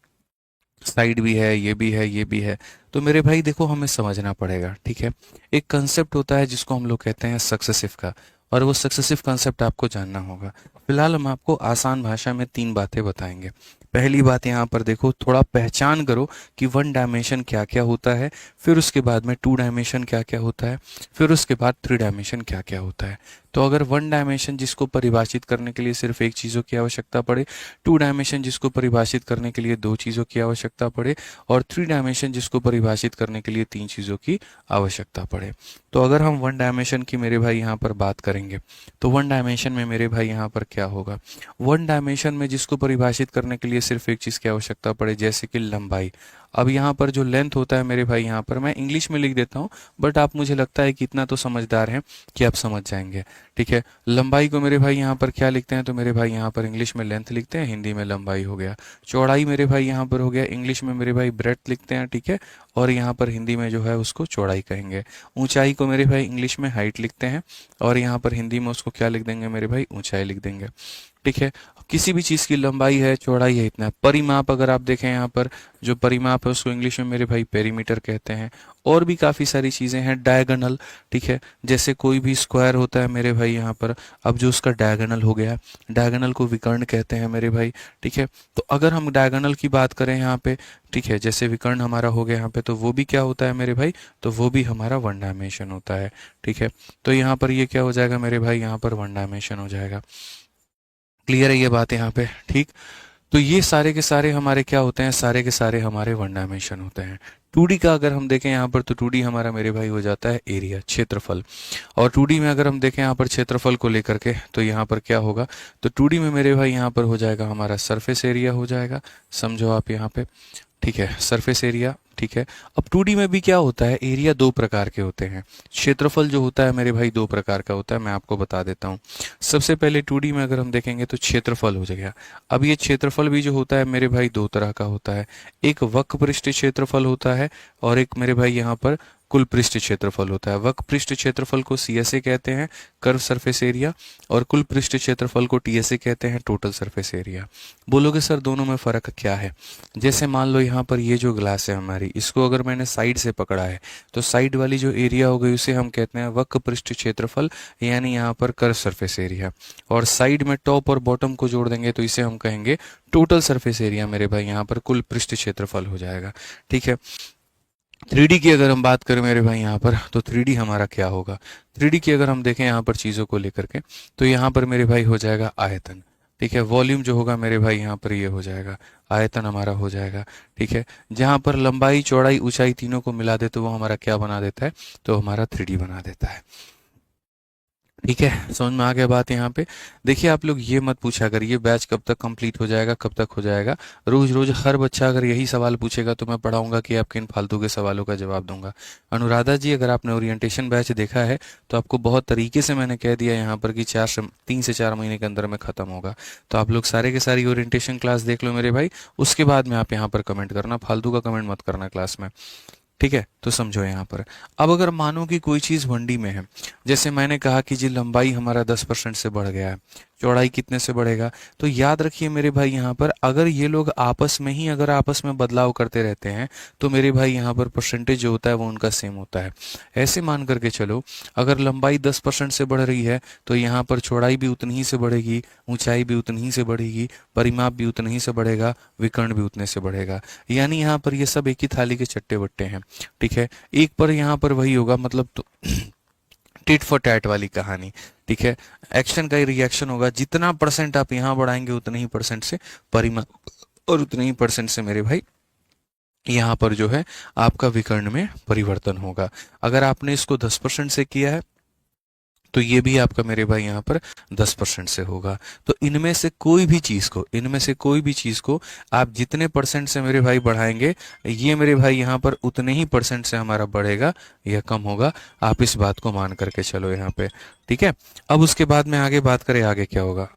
साइड भी है, ये भी है, ये भी है, तो मेरे भाई देखो हमें समझना पड़ेगा, ठीक है। एक कंसेप्ट होता है जिसको हम लोग कहते हैं सक्सेसिव का, और वो सक्सेसिव कंसेप्ट आपको जानना होगा। फिलहाल हम आपको आसान भाषा में तीन बातें बताएंगे। पहली बात यहाँ पर देखो, थोड़ा पहचान करो कि वन डायमेंशन क्या क्या होता है, फिर उसके बाद में टू डायमेंशन क्या क्या होता है, फिर उसके बाद थ्री डायमेंशन क्या क्या होता है। तो अगर वन डायमेंशन जिसको परिभाषित करने के लिए सिर्फ एक चीज़ों की आवश्यकता पड़े, टू डायमेंशन जिसको परिभाषित करने के लिए दो चीज़ों की आवश्यकता पड़े, और थ्री डायमेंशन जिसको परिभाषित करने के लिए तीन चीज़ों की आवश्यकता पड़े। तो अगर हम वन डायमेंशन की मेरे भाई यहाँ पर बात करेंगे, तो वन डायमेंशन में मेरे भाई यहाँ पर क्या होगा, वन डायमेंशन में जिसको परिभाषित करने के लिए सिर्फ एक चीज़ की आवश्यकता पड़े, जैसे कि लंबाई। अब यहाँ पर जो लेंथ होता है मेरे भाई, यहाँ पर मैं इंग्लिश में लिख देता हूँ, बट आप, मुझे लगता है कि इतना तो समझदार हैं कि आप समझ जाएंगे। ठीक है, लंबाई को मेरे भाई यहाँ पर क्या लिखते हैं, तो मेरे भाई यहाँ पर इंग्लिश में लेंथ लिखते हैं, हिंदी में लंबाई हो गया। चौड़ाई मेरे भाई यहाँ पर हो गया, इंग्लिश में मेरे भाई ब्रेड्थ लिखते हैं, ठीक है, और यहाँ पर हिंदी में जो है उसको चौड़ाई कहेंगे। ऊंचाई को मेरे भाई इंग्लिश में हाइट लिखते हैं, और यहाँ पर हिंदी में उसको क्या लिख देंगे मेरे भाई, ऊंचाई लिख देंगे। ठीक है, किसी भी चीज़ की लंबाई है, चौड़ाई है, इतना है। परिमाप अगर आप देखें यहाँ पर, जो परिमाप है उसको इंग्लिश में मेरे भाई पेरीमीटर कहते हैं। और भी काफ़ी सारी चीज़ें हैं, डायगोनल। ठीक है, जैसे कोई भी स्क्वायर होता है मेरे भाई यहाँ पर, अब जो उसका डायगोनल हो गया, डायगोनल को विकर्ण कहते हैं मेरे भाई। ठीक है, तो अगर हम डायगोनल की बात करें यहाँ पे, ठीक है, जैसे विकर्ण हमारा हो गया यहाँ पे, तो वो भी क्या होता है मेरे भाई, तो वो भी हमारा वन डायमेंशन होता है। ठीक है, तो यहाँ पर ये क्या हो जाएगा मेरे भाई, यहाँ पर वन डायमेंशन हो जाएगा। क्लियर है ये बात यहाँ पे? ठीक। तो ये सारे के सारे हमारे क्या होते हैं, सारे के सारे हमारे वन डायमेंशन होते हैं। 2D का अगर हम देखें यहाँ पर, तो 2D हमारा मेरे भाई हो जाता है एरिया, क्षेत्रफल। और 2D में अगर हम देखें यहाँ पर क्षेत्रफल को लेकर के, तो यहाँ पर क्या होगा, तो 2D में मेरे भाई यहाँ पर हो जाएगा हमारा सरफेस एरिया हो जाएगा। समझो आप यहाँ पे, ठीक है, सरफेस एरिया। ठीक है, अब 2D में भी क्या होता है, एरिया दो प्रकार के होते हैं। क्षेत्रफल जो होता है मेरे भाई दो प्रकार का होता है, मैं आपको बता देता हूँ। सबसे पहले 2D में अगर हम देखेंगे तो क्षेत्रफल हो जाएगा। अब ये क्षेत्रफल भी जो होता है मेरे भाई दो तरह का होता है, एक वक्र पृष्ठ क्षेत्रफल होता है, और एक मेरे भाई यहाँ पर कुल पृष्ठ क्षेत्रफल होता है। वक्र पृष्ठ क्षेत्रफल को CSA कहते हैं, कर्व सरफेस एरिया, और कुल पृष्ठ क्षेत्रफल को TSA कहते हैं, टोटल सरफेस एरिया। बोलोगे सर दोनों में फर्क क्या है? जैसे मान लो यहाँ पर ये जो ग्लास है हमारी, इसको अगर मैंने साइड से पकड़ा है, तो साइड वाली जो एरिया हो गई उसे हम कहते हैं वक्र पृष्ठ क्षेत्रफल, यानी यहाँ पर कर्व सरफेस एरिया। और साइड में टॉप और बॉटम को जोड़ देंगे तो इसे हम कहेंगे टोटल सरफेस एरिया मेरे भाई, यहाँ पर कुल पृष्ठ क्षेत्रफल हो जाएगा। ठीक है, 3D की अगर हम बात करें मेरे भाई यहाँ पर, तो 3D हमारा क्या होगा, 3D की अगर हम देखें यहाँ पर चीज़ों को लेकर के, तो यहाँ पर मेरे भाई हो जाएगा आयतन। ठीक है, वॉल्यूम जो होगा मेरे भाई यहाँ पर ये हो जाएगा, आयतन हमारा हो जाएगा। ठीक है, जहाँ पर लंबाई चौड़ाई ऊंचाई तीनों को मिला दे तो वो हमारा क्या बना देता है, तो हमारा 3D बना देता है। ठीक है, समझ में आ गया बात यहाँ पे? देखिए आप लोग ये मत पूछा अगर ये बैच कब तक कंप्लीट हो जाएगा, कब तक हो जाएगा। रोज रोज हर बच्चा अगर यही सवाल पूछेगा तो मैं पढ़ाऊंगा कि आपके इन फालतू के सवालों का जवाब दूंगा। अनुराधा जी, अगर आपने ओरिएंटेशन बैच देखा है तो आपको बहुत तरीके से मैंने कह दिया यहाँ पर कि 3 से 4 महीने के अंदर में खत्म होगा। तो आप लोग सारे के सारी ओरिएंटेशन क्लास देख लो मेरे भाई, उसके बाद में आप यहाँ पर कमेंट करना, फालतू का कमेंट मत करना क्लास में। ठीक है, तो समझो यहाँ पर। अब अगर मानो कि कोई चीज़ 1D में है, जैसे मैंने कहा कि जी लंबाई हमारा 10% से बढ़ गया है, चौड़ाई कितने से बढ़ेगा, तो याद रखिए मेरे भाई यहाँ पर, अगर ये लोग आपस में ही अगर आपस में बदलाव करते रहते हैं तो मेरे भाई यहाँ पर परसेंटेज जो होता है वो उनका सेम होता है। ऐसे मान करके चलो, अगर लंबाई 10% से बढ़ रही है तो यहाँ पर चौड़ाई भी उतनी ही से बढ़ेगी, ऊंचाई भी उतनी ही से बढ़ेगी, परिमाप भी उतनी ही से बढ़ेगा, विकर्ण भी उतने से बढ़ेगा। यानी यहाँ पर ये सब एक ही थाली के चट्टे बट्टे हैं। ठीक है, एक पर यहाँ पर वही होगा, मतलब तो टिट फॉर टैट वाली कहानी। ठीक है, एक्शन का ही रिएक्शन होगा, जितना परसेंट आप यहाँ बढ़ाएंगे उतने ही परसेंट से परिमाप, और उतने ही परसेंट से मेरे भाई यहाँ पर जो है आपका विकर्ण में परिवर्तन होगा। अगर आपने इसको 10% से किया है तो ये भी आपका मेरे भाई यहाँ पर 10% से होगा। तो इनमें से कोई भी चीज को आप जितने परसेंट से मेरे भाई बढ़ाएंगे, ये मेरे भाई यहाँ पर उतने ही परसेंट से हमारा बढ़ेगा या कम होगा। आप इस बात को मान करके चलो यहाँ पे। ठीक है, अब उसके बाद में आगे बात करें आगे क्या होगा।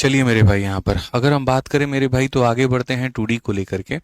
चलिए मेरे भाई, यहाँ पर अगर हम बात करें मेरे भाई तो आगे बढ़ते हैं 2D को लेकर के।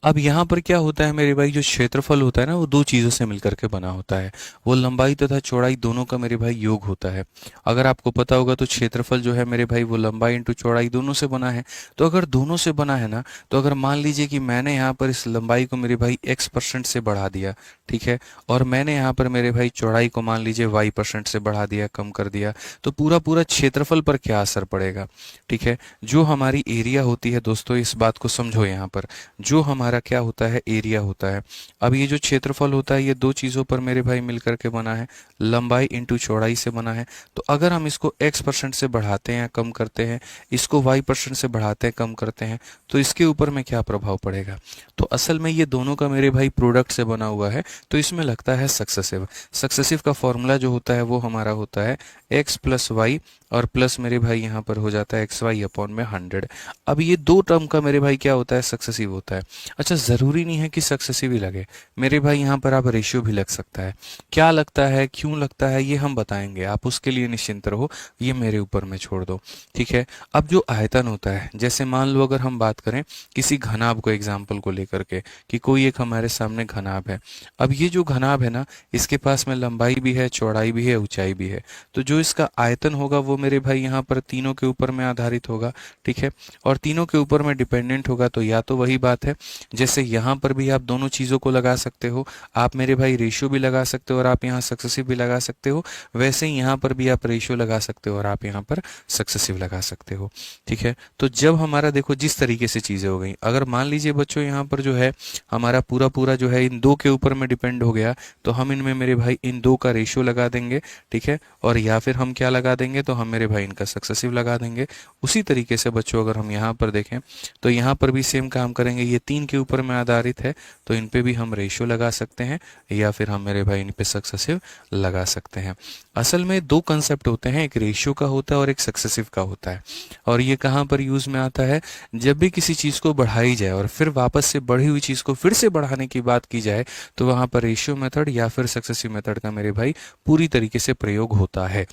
अब यहाँ पर क्या होता है मेरे भाई, जो क्षेत्रफल होता है ना वो दो चीज़ों से मिलकर के बना होता है। वो लंबाई तथा चौड़ाई दोनों का मेरे भाई योग होता है। अगर आपको पता होगा तो क्षेत्रफल जो है मेरे भाई वो लंबाई इंटू चौड़ाई दोनों से बना है। तो अगर दोनों से बना है ना, तो अगर मान लीजिए कि मैंने यहाँ पर इस लंबाई को मेरे भाई x% से बढ़ा दिया, ठीक है, और मैंने यहाँ पर मेरे भाई चौड़ाई को मान लीजिए y% से बढ़ा दिया, कम कर दिया, तो पूरा पूरा क्षेत्रफल पर क्या असर पड़ेगा। ठीक है, जो हमारी एरिया होती है दोस्तों, इस बात को समझो, यहाँ पर जो हमारा क्या होता है, एरिया होता है। अब ये जो क्षेत्रफल होता है ये दो चीज़ों पर मेरे भाई मिलकर के बना है, लंबाई इंटू चौड़ाई से बना है। तो अगर हम इसको x% से बढ़ाते हैं या कम करते हैं, इसको y% से बढ़ाते हैं कम करते हैं, तो इसके ऊपर में क्या प्रभाव पड़ेगा। तो असल में ये दोनों का मेरे भाई प्रोडक्ट से बना हुआ है, तो इसमें लगता है सक्सेसिव। सक्सेसिव का फॉर्मूला जो होता है वो हमारा होता है x प्लस वाई, और प्लस मेरे भाई यहाँ पर हो जाता है एक्स वाई अपॉन में 100। अब ये दो टर्म का मेरे भाई क्या होता है, सक्सेसिव होता है। अच्छा, ज़रूरी नहीं है कि सक्सेसिव ही लगे मेरे भाई, यहाँ पर आप रेशियो भी लग सकता है। क्या लगता है, क्यों लगता है, ये हम बताएंगे, आप उसके लिए निश्चिंत रहो, ये मेरे ऊपर में छोड़ दो। ठीक है, अब जो आयतन होता है, जैसे मान लो अगर हम बात करें किसी घनाभ को, एग्जाम्पल को लेकर के, कि कोई एक हमारे सामने घनाभ है। अब ये जो घनाभ है ना, इसके पास में लंबाई भी है, चौड़ाई भी है, ऊंचाई भी है। तो जो इसका आयतन होगा वो मेरे भाई यहाँ पर तीनों के ऊपर में आधारित होगा। ठीक है, और तीनों के ऊपर में डिपेंडेंट होगा। तो या तो वही बात है, जैसे यहाँ पर भी आप दोनों चीज़ों को लगा सकते हो, आप मेरे भाई रेशियो भी लगा सकते हो और आप यहाँ सक्सेसिव भी लगा सकते हो। वैसे ही यहाँ पर भी आप रेशियो लगा सकते हो और आप यहाँ पर सक्सेसिव लगा सकते हो। ठीक है, तो जब हमारा देखो जिस तरीके से चीज़ें हो गई, अगर मान लीजिए बच्चों यहाँ पर जो है हमारा पूरा पूरा जो है इन दो के ऊपर में डिपेंड हो गया, तो हम इनमें मेरे भाई इन दो का रेशियो लगा देंगे। ठीक है, और या फिर हम क्या लगा देंगे, तो हम मेरे भाई इनका सक्सेसिव लगा देंगे। उसी तरीके से बच्चों अगर हम यहाँ पर देखें तो यहाँ पर भी सेम काम करेंगे। ये तीन के ऊपर में आधारित है, तो इन पे भी हम रेशियो लगा सकते हैं, या फिर हम मेरे भाई इन पे सक्सेसिव लगा सकते हैं। असल में दो कंसेप्ट होते हैं, एक रेशियो का होता है और एक सक्सेसिव का होता है। और ये कहाँ पर यूज में आता है, जब भी किसी चीज़ को बढ़ाई जाए और फिर वापस से बढ़ी हुई चीज़ को फिर से बढ़ाने की बात की जाए, तो वहाँ पर रेशियो मेथड या फिर सक्सेसिव मेथड का मेरे भाई पूरी तरीके से प्रयोग होता है।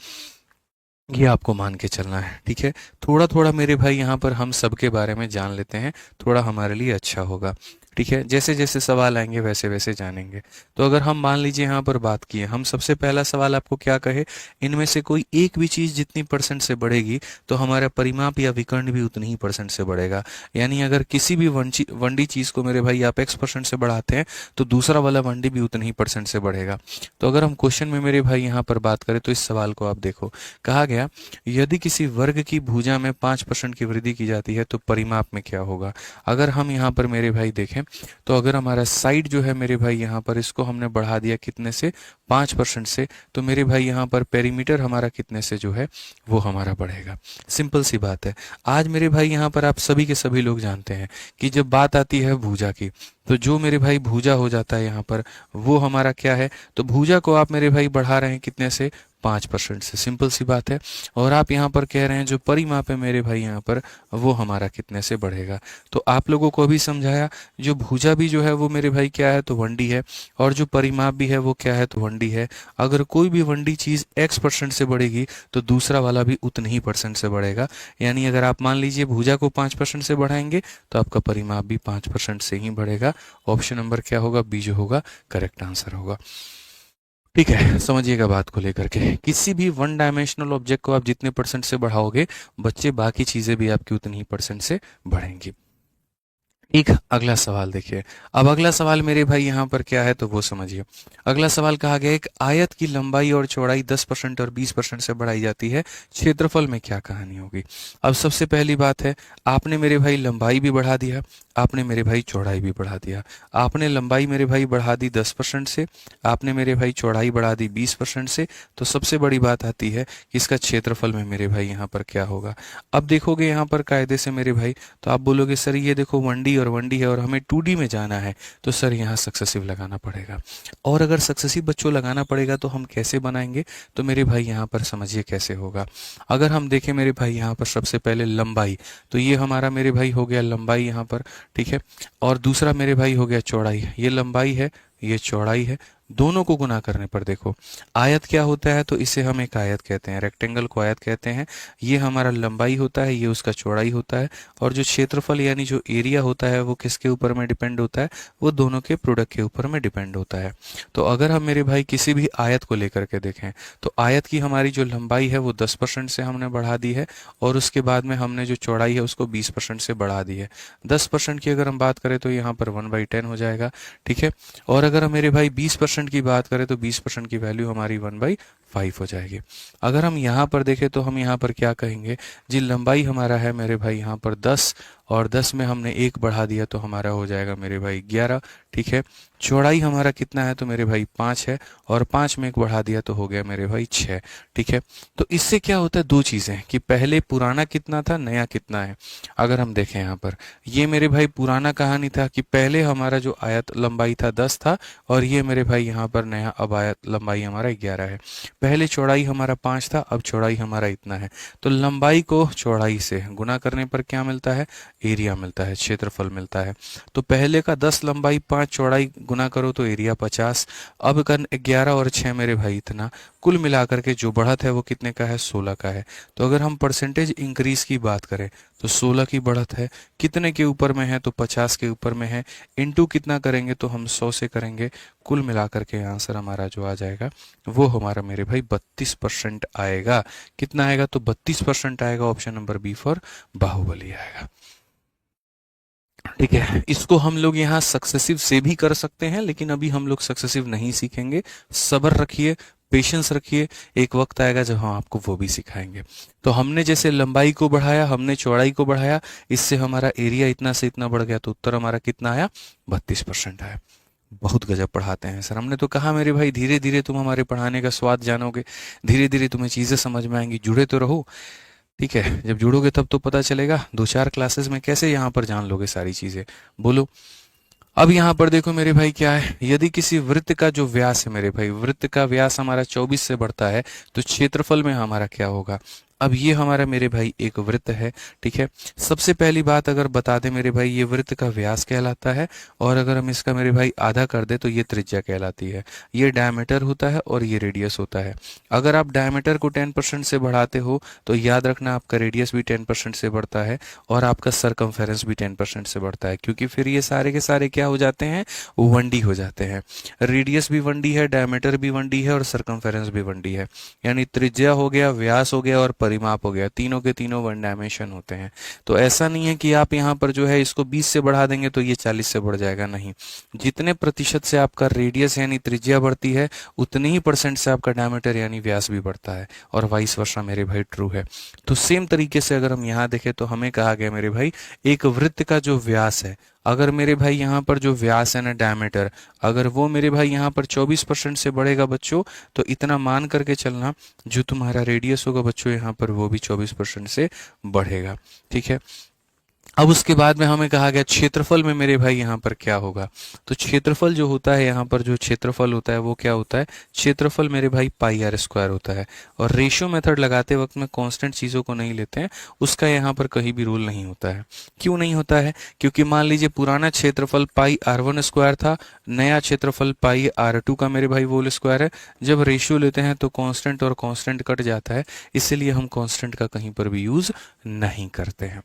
ये आपको मान के चलना है। ठीक है, थोड़ा थोड़ा मेरे भाई यहाँ पर हम सबके बारे में जान लेते हैं, थोड़ा हमारे लिए अच्छा होगा। ठीक है, जैसे जैसे सवाल आएंगे वैसे वैसे जानेंगे। तो अगर हम मान लीजिए यहाँ पर बात किए, हम सबसे पहला सवाल आपको क्या कहे, इनमें से कोई एक भी चीज़ जितनी परसेंट से बढ़ेगी तो हमारा परिमाप या विकर्ण भी उतनी ही परसेंट से बढ़ेगा। यानी अगर किसी भी वनडी चीज़ को मेरे भाई आप x% से बढ़ाते हैं तो दूसरा वाला वनडी भी उतनी ही परसेंट से बढ़ेगा। तो अगर हम क्वेश्चन में मेरे भाई यहाँ पर बात करें तो इस सवाल को आप देखो, कहा गया यदि किसी वर्ग की भुजा में 5% की वृद्धि की जाती है तो परिमाप में क्या होगा। अगर हम यहाँ पर मेरे भाई देखें तो अगर हमारा साइड जो है मेरे भाई यहाँ पर इसको हमने बढ़ा दिया कितने से, 5% से, तो मेरे भाई यहाँ पर पेरीमीटर हमारा कितने से जो है वो हमारा बढ़ेगा। सिंपल सी बात है। आज मेरे भाई यहाँ पर आप सभी के सभी लोग जानते हैं कि जब बात आती है भुजा की, तो जो मेरे भाई भुजा हो जाता है यहाँ पर वो हमारा क्या है, तो भुजा को आप मेरे भाई बढ़ा रहे हैं कितने से, 5% से। सिंपल सी बात है। और आप यहाँ पर कह रहे हैं जो परिमाप है मेरे भाई यहाँ पर वो हमारा कितने से बढ़ेगा। तो आप लोगों को भी समझाया, जो भुजा भी जो है वो मेरे भाई क्या है, तो 1D है, और जो परिमाप भी है वो क्या है, तो 1D है। अगर कोई भी 1D चीज़ x% से बढ़ेगी तो दूसरा वाला भी उतने ही परसेंट से बढ़ेगा। यानी अगर आप मान लीजिए भुजा को 5% से बढ़ाएंगे तो आपका परिमाप भी 5% से ही बढ़ेगा। ऑप्शन नंबर क्या होगा, बी जो होगा करेक्ट आंसर होगा। ठीक है, समझिएगा बात को लेकर के, किसी भी वन डायमेंशनल ऑब्जेक्ट को आप जितने परसेंट से बढ़ाओगे बच्चे, बाकी चीजें भी आपकी उतनी ही परसेंट से बढ़ेंगी। एक अगला सवाल देखिए। अब अगला सवाल मेरे भाई यहाँ पर क्या है तो वो समझिए। अगला सवाल कहा गया एक आयत की लंबाई और चौड़ाई 10% और 20% से बढ़ाई जाती है, क्षेत्रफल में क्या कहानी होगी। अब सबसे पहली बात है, आपने मेरे भाई लंबाई भी बढ़ा दिया, आपने मेरे भाई चौड़ाई भी बढ़ा दिया। आपने लंबाई मेरे भाई बढ़ा दी 10% से, आपने मेरे भाई चौड़ाई बढ़ा दी 20% से। तो सबसे बड़ी बात आती है कि इसका क्षेत्रफल में मेरे भाई यहाँ पर क्या होगा। अब देखोगे यहाँ पर कायदे से मेरे भाई, तो आप बोलोगे सर ये देखो 1D और 1D है और हमें 2D में जाना है, तो सर यहाँ सक्सेसिव लगाना पड़ेगा। और अगर सक्सेसिव बच्चों लगाना पड़ेगा तो हम कैसे बनाएंगे, तो मेरे भाई यहाँ पर समझिए कैसे होगा। अगर हम देखें मेरे भाई यहाँ पर सबसे पहले लंबाई, तो ये हमारा मेरे भाई हो गया लंबाई यहाँ पर, ठीक है, और दूसरा मेरे भाई हो गया चौड़ाई। ये लंबाई है, ये चौड़ाई है, दोनों को गुना करने पर देखो आयत क्या होता है, तो इसे हम एक आयत कहते हैं, रेक्टेंगल को आयत कहते हैं। ये हमारा लंबाई होता है, ये उसका चौड़ाई होता है, और जो क्षेत्रफल यानी जो एरिया होता है वो किसके ऊपर में डिपेंड होता है, वो दोनों के प्रोडक्ट के ऊपर में डिपेंड होता है। तो अगर हम मेरे भाई किसी भी आयत को लेकर के देखें, तो आयत की हमारी जो लंबाई है वो 10% से हमने बढ़ा दी है, और उसके बाद में हमने जो चौड़ाई है उसको 20% से बढ़ा दी है। 10% की अगर हम बात करें तो यहाँ पर 1/10 हो जाएगा, ठीक है। और अगर हम मेरे भाई 20% की बात करें तो 20% की वैल्यू हमारी 1/5 हो जाएगी। अगर हम यहाँ पर देखें तो हम यहाँ पर क्या कहेंगे जी, लंबाई हमारा है मेरे भाई यहाँ पर 10, और 10 में हमने 1 बढ़ा दिया तो हमारा हो जाएगा मेरे भाई 11, ठीक है। चौड़ाई हमारा कितना है, तो मेरे भाई 5 है, और 5 में 1 बढ़ा दिया तो हो गया मेरे भाई 6, ठीक है। तो इससे क्या होता है, दो चीज़ें कि पहले पुराना कितना था, नया कितना है। अगर हम देखें यहाँ पर, ये मेरे भाई पुराना कहानी था कि पहले हमारा जो आयत लंबाई था 10 था, और ये मेरे भाई यहाँ पर नया अब आयत लंबाई हमारा 11 है। पहले चौड़ाई हमारा 5 था, अब चौड़ाई हमारा इतना है। तो लंबाई को चौड़ाई से गुना करने पर क्या मिलता है, एरिया मिलता है, क्षेत्रफल मिलता है। तो पहले का 10 लंबाई 5 चौड़ाई गुना करो तो एरिया 50, अब का 11 और 6 मेरे भाई इतना, कुल मिलाकर के जो बढ़त है वो कितने का है, 16 का है। तो अगर हम परसेंटेज इंक्रीज की बात करें तो 16 की बढ़त है, कितने के ऊपर में है, तो 50 के ऊपर में है, इनटू कितना करेंगे तो हम 100 से करेंगे, कुल मिलाकर के आंसर हमारा जो आ जाएगा वो हमारा मेरे भाई 32% आएगा। कितना आएगा, तो 32% आएगा। Option number B for Baahubali आएगा, ठीक है। इसको हम लोग यहाँ सक्सेसिव से भी कर सकते हैं, लेकिन अभी हम लोग सक्सेसिव नहीं सीखेंगे। सब्र रखिए, पेशेंस रखिए, एक वक्त आएगा जब हम आपको वो भी सिखाएंगे। तो हमने जैसे लंबाई को बढ़ाया, हमने चौड़ाई को बढ़ाया, इससे हमारा एरिया इतना से इतना बढ़ गया, तो उत्तर हमारा कितना आया, 32% आया। बहुत गजब पढ़ाते हैं सर। हमने तो कहा मेरे भाई धीरे धीरे तुम हमारे पढ़ाने का स्वाद जानोगे, धीरे धीरे तुम्हें चीजें समझ में आएंगी, जुड़े तो रहो, ठीक है। जब जुड़ोगे तब तो पता चलेगा, 2-4 क्लासेस में कैसे यहाँ पर जान लोगे सारी चीजें, बोलो। अब यहाँ पर देखो मेरे भाई क्या है, यदि किसी वृत्त का जो व्यास है मेरे भाई, वृत्त का व्यास हमारा 24 से बढ़ता है, तो क्षेत्रफल में हमारा क्या होगा। अब ये हमारा मेरे भाई एक वृत्त है, ठीक है। सबसे पहली बात अगर बता दें मेरे भाई, ये वृत्त का व्यास कहलाता है, और अगर हम इसका मेरे भाई आधा कर दे तो ये त्रिज्या कहलाती है। ये डायमीटर होता है और ये रेडियस होता है। अगर आप डायमीटर को 10% से बढ़ाते हो तो याद रखना आपका रेडियस भी 10% से बढ़ता है, और आपका सरकमफेरेंस भी 10% से बढ़ता है, क्योंकि फिर ये सारे के सारे क्या हो जाते हैं, 1D हो जाते हैं। रेडियस भी 1D है, डायमीटर भी 1D है, और सरकमफेरेंस भी 1D है। यानी त्रिज्या हो गया, व्यास हो गया और परिमाप हो गया, तीनों के तीनों 1 डायमेंशन होते हैं। तो ऐसा नहीं है कि आप यहाँ पर जो है इसको 20 से बढ़ा देंगे तो ये 40 से बढ़ जाएगा, नहीं। जितने प्रतिशत से आपका रेडियस यानी त्रिज्या बढ़ती है, उतने ही परसेंट से आपका डायमीटर यानी व्यास भी बढ़ता है, और वाइस वर्सा मेरे भाई ट्रू है। तो सेम तरीके से अगर हम यहाँ देखें तो हमें कहा गया मेरे भाई, एक वृत्त का जो व्यास है, अगर मेरे भाई यहाँ पर जो व्यास है ना, डायमीटर, अगर वो मेरे भाई यहाँ पर 24% से बढ़ेगा बच्चों, तो इतना मान करके चलना, जो तुम्हारा रेडियस होगा बच्चों यहाँ पर वो भी 24% से बढ़ेगा, ठीक है। अब उसके बाद में हमें कहा गया क्षेत्रफल में मेरे भाई यहाँ पर क्या होगा। तो क्षेत्रफल जो होता है, यहाँ पर जो क्षेत्रफल होता है वो क्या होता है, क्षेत्रफल मेरे भाई πr² होता है। और रेशियो मेथड लगाते वक्त में कांस्टेंट चीज़ों को नहीं लेते हैं, उसका यहाँ पर कहीं भी रूल नहीं होता है। क्यों नहीं होता है, क्योंकि मान लीजिए पुराना क्षेत्रफल πr1² था, नया क्षेत्रफल πr2 का मेरे भाई होल स्क्वायर है। जब रेशियो लेते हैं तो कांस्टेंट और कांस्टेंट कट जाता है, इसलिए हम कांस्टेंट का कहीं पर भी यूज नहीं करते हैं।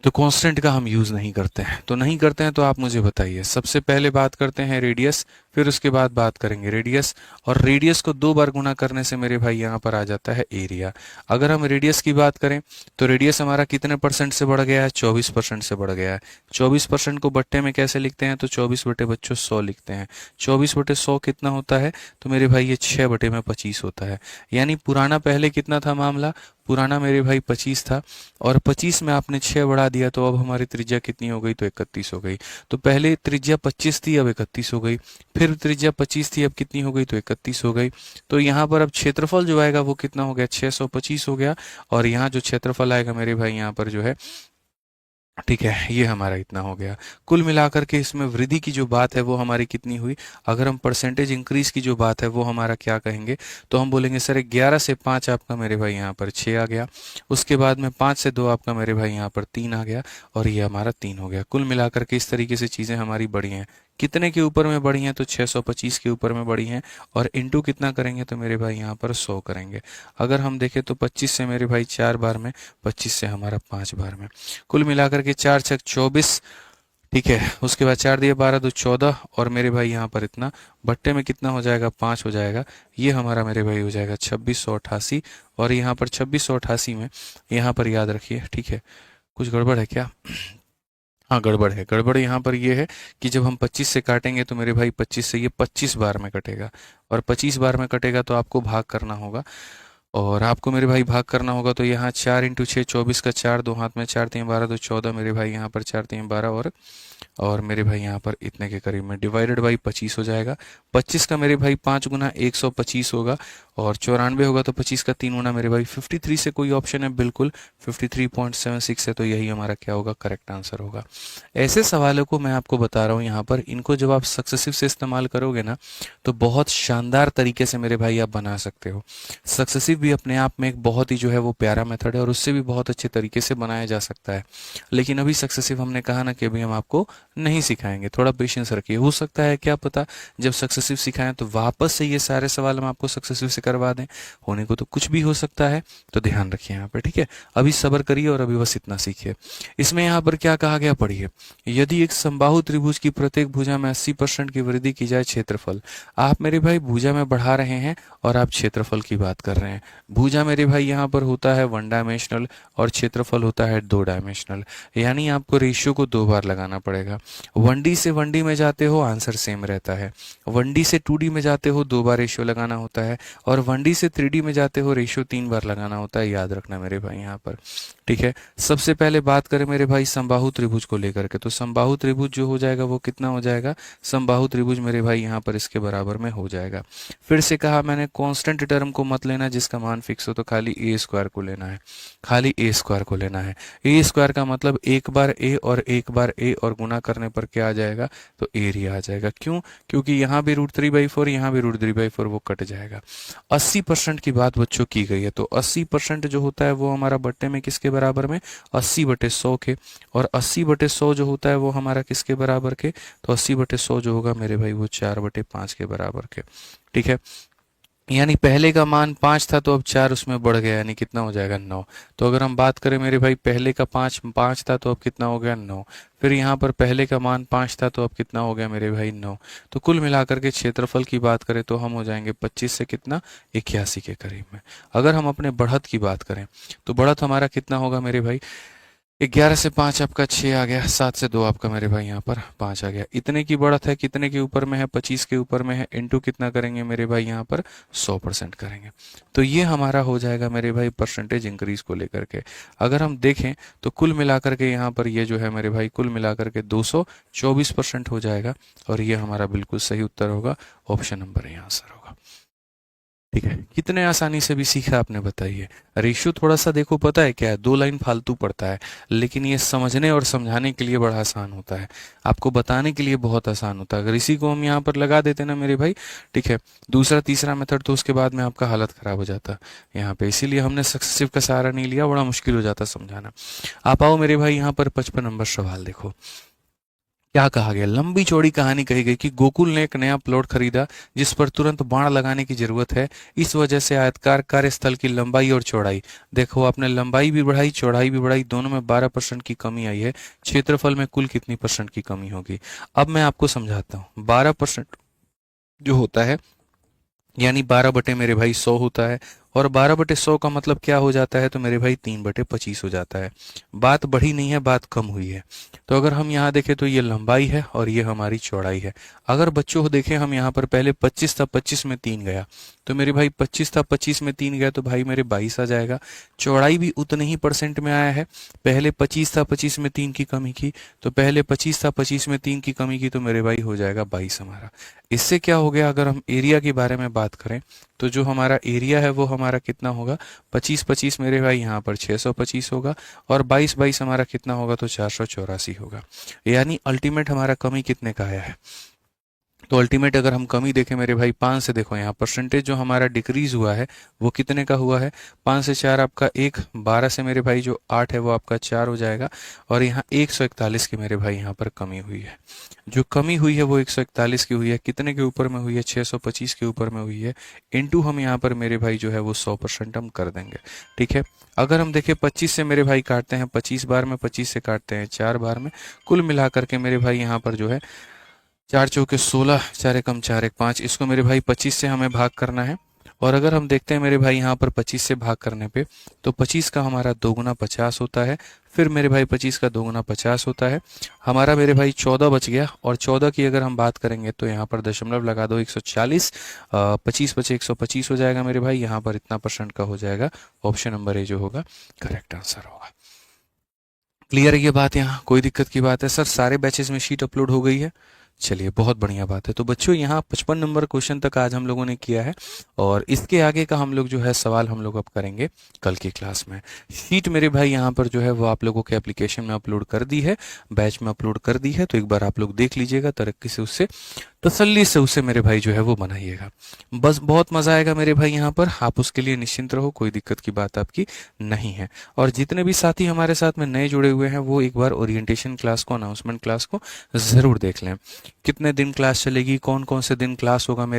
तो कांस्टेंट का हम यूज नहीं करते हैं, तो नहीं करते हैं तो आप मुझे बताइए। सबसे पहले बात करते हैं रेडियस, फिर उसके बाद बात करेंगे रेडियस, और रेडियस को 2 बार गुना करने से मेरे भाई यहाँ पर आ जाता है एरिया। अगर हम रेडियस की बात करें तो रेडियस हमारा कितने परसेंट से बढ़ गया है, 24% से बढ़ गया है। 24% को बट्टे में कैसे लिखते हैं, तो 24 बटे बच्चों 100 लिखते हैं। 24 बटे 100 कितना होता है, तो मेरे भाई ये 6 बटे में 25 होता है। यानी पुराना पहले कितना था मामला, पुराना मेरे भाई 25 था, और 25 में आपने 6 बढ़ा दिया, तो अब हमारी त्रिज्या कितनी हो गई, तो 31 हो गई। तो पहले त्रिज्या 25 थी, अब 31 हो गई। फिर त्रिज्या 25 थी, अब कितनी हो गई, तो 31 हो गई। तो यहाँ पर अब क्षेत्रफल जो आएगा वो कितना हो गया, 625 हो गया। और यहाँ जो क्षेत्रफल आएगा मेरे भाई यहाँ पर जो है, ठीक है, ये हमारा इतना हो गया। कुल मिलाकर के इसमें वृद्धि की जो बात है वो हमारी कितनी हुई। अगर हम परसेंटेज इंक्रीज की जो बात है वो हमारा क्या कहेंगे, तो हम बोलेंगे सर 11 से 5 आपका मेरे भाई यहाँ पर 6 आ गया, उसके बाद में 5 से 2 आपका मेरे भाई यहाँ पर 3 आ गया, और ये हमारा 3 हो गया। कुल मिलाकर के इस तरीके से चीज़ें हमारी बढ़ी हैं। कितने के ऊपर में बढ़ी हैं, तो 625 के ऊपर में बढ़ी हैं, और इंटू कितना करेंगे तो मेरे भाई यहाँ पर 100 करेंगे। अगर हम देखें तो 25 से मेरे भाई 4 बार में, 25 से हमारा 5 बार में, कुल मिलाकर के 4 छक 24, ठीक है। उसके बाद 4 दिए 12 तो 14, और मेरे भाई यहाँ पर इतना भट्टे में कितना हो जाएगा, 5 हो जाएगा। ये हमारा मेरे भाई हो जाएगा 2688। और यहाँ पर 2688 में यहाँ पर याद रखिए, ठीक है, कुछ गड़बड़ है क्या? हाँ गड़बड़ है। गड़बड़ यहाँ पर ये है कि जब हम 25 से काटेंगे तो मेरे भाई 25 से ये 25 बार में कटेगा, और 25 बार में कटेगा तो आपको भाग करना होगा, और आपको मेरे भाई भाग करना होगा। तो यहाँ 4 इंटू 6 24 का 4, 2 हाथ में 4 3 12 तो 14 मेरे भाई यहाँ पर 4 3 12, और मेरे भाई यहाँ पर इतने के करीब में डिवाइडेड बाई 25 हो जाएगा। 25 का मेरे भाई 5 गुना 125 होगा, और 94 होगा तो 25 का 3 गुना मेरे भाई 53 से कोई ऑप्शन है, बिल्कुल 53.76 है, तो यही हमारा क्या होगा, करेक्ट आंसर होगा। ऐसे सवालों को मैं आपको बता रहा हूँ यहाँ पर, इनको जब आप सक्सेसिव से इस्तेमाल करोगे ना तो बहुत शानदार तरीके से मेरे भाई आप बना सकते हो। सक्सेसिव भी अपने आप में एक बहुत ही जो है वो प्यारा मेथड है, और उससे भी बहुत अच्छे तरीके से बनाया जा सकता है। लेकिन अभी सक्सेसिव हमने कहा ना कि अभी हम आपको नहीं सिखाएंगे, थोड़ा पेशेंस रखिए। हो सकता है क्या पता जब सक्सेसिव सिखाएं तो वापस से ये सारे सवाल हम आपको सक्सेसिव से करवा दें, होने को तो कुछ भी हो सकता है, तो ध्यान रखिए यहाँ पे, ठीक है। अभी सब्र करिए और अभी बस इतना सीखिए। इसमें यहाँ पर क्या कहा गया पढ़िए, यदि एक समबाहु त्रिभुज की प्रत्येक भुजा में 80% की वृद्धि की जाए क्षेत्रफल। आप मेरे भाई भुजा में बढ़ा रहे हैं और आप क्षेत्रफल की बात कर रहे हैं। भुजा मेरे भाई यहाँ पर होता है 1 डायमेंशनल और क्षेत्रफल होता है 2 डायमेंशनल, यानी आपको रेशियो को 2 बार लगाना पड़ेगा। 1D से 1D में जाते हो आंसर सेम रहता है, 1D से 2D में जाते हो 2 बार रेशियो लगाना होता है, और 1D से 3D में जाते हो रेशियो 3 बार लगाना होता है, याद रखना मेरे भाई यहाँ पर, ठीक है। सबसे पहले बात करें मेरे भाई समबाहु त्रिभुज को लेकर के, तो समबाहु त्रिभुज जो हो जाएगा वो कितना हो जाएगा, समबाहु त्रिभुज मेरे भाई यहाँ पर इसके बराबर में हो जाएगा। फिर से कहा मैंने कांस्टेंट टर्म को मत लेना जिसका मान फिक्स हो, तो खाली ए स्क्वायर को लेना है, खाली ए स्क्वायर को लेना है। ए स्क्वायर का मतलब एक बार ए और एक बार ए और गुना करने पर क्या आ जाएगा, तो एरिया आ जाएगा। क्यों? क्योंकि यहाँ भी √3/4, यहाँ भी √3/4, वो कट जाएगा। 80% की बात बच्चों की गई है, तो 80% जो होता है वो हमारा बट्टे में किसके बराबर में, 80/100 के, और 80/100 जो होता है वो हमारा किसके बराबर के, तो 80/100 जो होगा मेरे भाई वो 4/5 के बराबर के, ठीक है। यानी पहले का मान 5 था तो अब 4 उसमें बढ़ गया, यानी कितना हो जाएगा 9। तो अगर हम बात करें मेरे भाई पहले का 5 था तो अब कितना हो गया 9, फिर यहाँ पर पहले का मान 5 था तो अब कितना हो गया मेरे भाई 9। तो कुल मिलाकर के क्षेत्रफल की बात करें तो हम हो जाएंगे 25 से कितना 81 के करीब में। अगर हम अपने बढ़त की बात करें तो बढ़त हमारा कितना होगा मेरे भाई, 11 से 5 आपका 6 आ गया, 7 से 2 आपका मेरे भाई यहाँ पर 5 आ गया। इतने की बढ़त है, कितने के ऊपर में है, 25 के ऊपर में है, इंटू कितना करेंगे मेरे भाई यहाँ पर 100% करेंगे। तो ये हमारा हो जाएगा मेरे भाई परसेंटेज इंक्रीज को लेकर के। अगर हम देखें तो कुल मिलाकर के यहाँ पर ये जो है मेरे भाई कुल मिलाकर के 224% हो जाएगा, और ये हमारा बिल्कुल सही उत्तर होगा, ऑप्शन नंबर यहाँ आंसर होगा, ठीक है। कितने आसानी से भी सीखा आपने, बताइए। रेशियो थोड़ा सा देखो पता है क्या है, 2 लाइन फालतू पड़ता है, लेकिन ये समझने और समझाने के लिए बड़ा आसान होता है, आपको बताने के लिए बहुत आसान होता है। अगर इसी को हम यहाँ पर लगा देते ना मेरे भाई, ठीक है, दूसरा तीसरा मेथड, तो उसके बाद में आपका हालत खराब हो जाता यहाँ पे। इसीलिए हमने सक्सेसिव का सहारा नहीं लिया, बड़ा मुश्किल हो जाता समझाना। आप आओ मेरे भाई यहाँ पर 55 नंबर सवाल देखो। क्या कहा गया, लंबी चौड़ी कहानी कही गई कि गोकुल ने एक नया प्लॉट खरीदा जिस पर तुरंत बाण लगाने की जरूरत है। इस वजह से आयताकार कार्यस्थल की लंबाई और चौड़ाई, देखो आपने लंबाई भी बढ़ाई चौड़ाई भी बढ़ाई, दोनों में 12% की कमी आई है। क्षेत्रफल में कुल कितनी परसेंट की कमी होगी? अब मैं आपको समझाता हूँ। 12% जो होता है यानी 12 बटे मेरे भाई 100 होता है, और 12/100 का मतलब क्या हो जाता है, तो मेरे भाई 3/25 हो जाता है। बात बढ़ी नहीं है, बात कम हुई है। तो अगर हम यहाँ देखें तो ये लंबाई है और ये हमारी चौड़ाई है। अगर बच्चों को देखें हम यहाँ पर पहले 25 था, 25 में 3 गया, तो मेरे भाई 25 था, 25 में 3 गया, तो भाई मेरे 22 आ जाएगा। चौड़ाई भी उतने ही परसेंट में आया है, पहले 25 था, 25 में 3 की कमी की, तो पहले 25 था, 25 में 3 की कमी की, तो मेरे भाई हो जाएगा 22 हमारा। इससे क्या हो गया, अगर हम एरिया के बारे में बात करें तो जो हमारा एरिया है वो हमारा कितना होगा, 25 मेरे भाई यहाँ पर 625 होगा, और 22 हमारा कितना होगा, तो 484 होगा। यानी अल्टीमेट हमारा कमी कितने का आया है, तो अल्टीमेट अगर हम कमी देखें मेरे भाई 5 से, देखो यहाँ परसेंटेज जो हमारा डिक्रीज हुआ है वो कितने का हुआ है, 5 से 4 आपका 1, 12 से मेरे भाई जो 8 है वो आपका 4 हो जाएगा, और यहाँ 141 की मेरे भाई यहाँ पर कमी हुई है। जो कमी हुई है वो 141 की हुई है, कितने के ऊपर में हुई है, 625 के ऊपर में हुई है, इनटू हम यहाँ पर मेरे भाई जो है वो 100% हम कर देंगे। ठीक है, अगर हम देखें 25 से मेरे भाई काटते हैं, 25 बार में 25 से काटते हैं 4 बार में, कुल मिलाकर के मेरे भाई यहाँ पर जो है 4 चौके 16, 4 एकम 4 एक 5, इसको मेरे भाई 25 से हमें भाग करना है। और अगर हम देखते हैं मेरे भाई यहाँ पर 25 से भाग करने पे, तो 25 का हमारा दोगुना 50 होता है, फिर मेरे भाई 25 का दोगुना 50 होता है, हमारा मेरे भाई 14 बच गया, और 14 की अगर हम बात करेंगे तो यहाँ पर दशमलव लगा दो 140, 25 बचे 125 हो जाएगा मेरे भाई, यहाँ पर इतना परसेंट का हो जाएगा। ऑप्शन नंबर ए जो होगा करेक्ट आंसर होगा। क्लियर है ये बात, यहाँ कोई दिक्कत की बात है? सर सारे बैचेस में शीट अपलोड हो गई है, चलिए बहुत बढ़िया बात है। तो बच्चों यहाँ 55 नंबर क्वेश्चन तक आज हम लोगों ने किया है, और इसके आगे का हम लोग जो है सवाल हम लोग अब करेंगे कल की क्लास में। शीट मेरे भाई यहाँ पर जो है वो आप लोगों के एप्लीकेशन में अपलोड कर दी है, बैच में अपलोड कर दी है, तो एक बार आप लोग देख लीजिएगा, तरक्की से उससे तसल्ली से उसे मेरे भाई जो है वो बनाइएगा। बस बहुत मजा आएगा मेरे भाई यहाँ पर, आप उसके लिए निश्चिंत रहो, कोई दिक्कत की बात आपकी नहीं है। और जितने भी साथी हमारे साथ में नए जुड़े हुए हैं वो एक बार ओरिएंटेशन क्लास को, अनाउंसमेंट क्लास को जरूर देख लें। कितने दिन क्लास चलेगी, कौन कौन से दिन क्लास होगा मेरे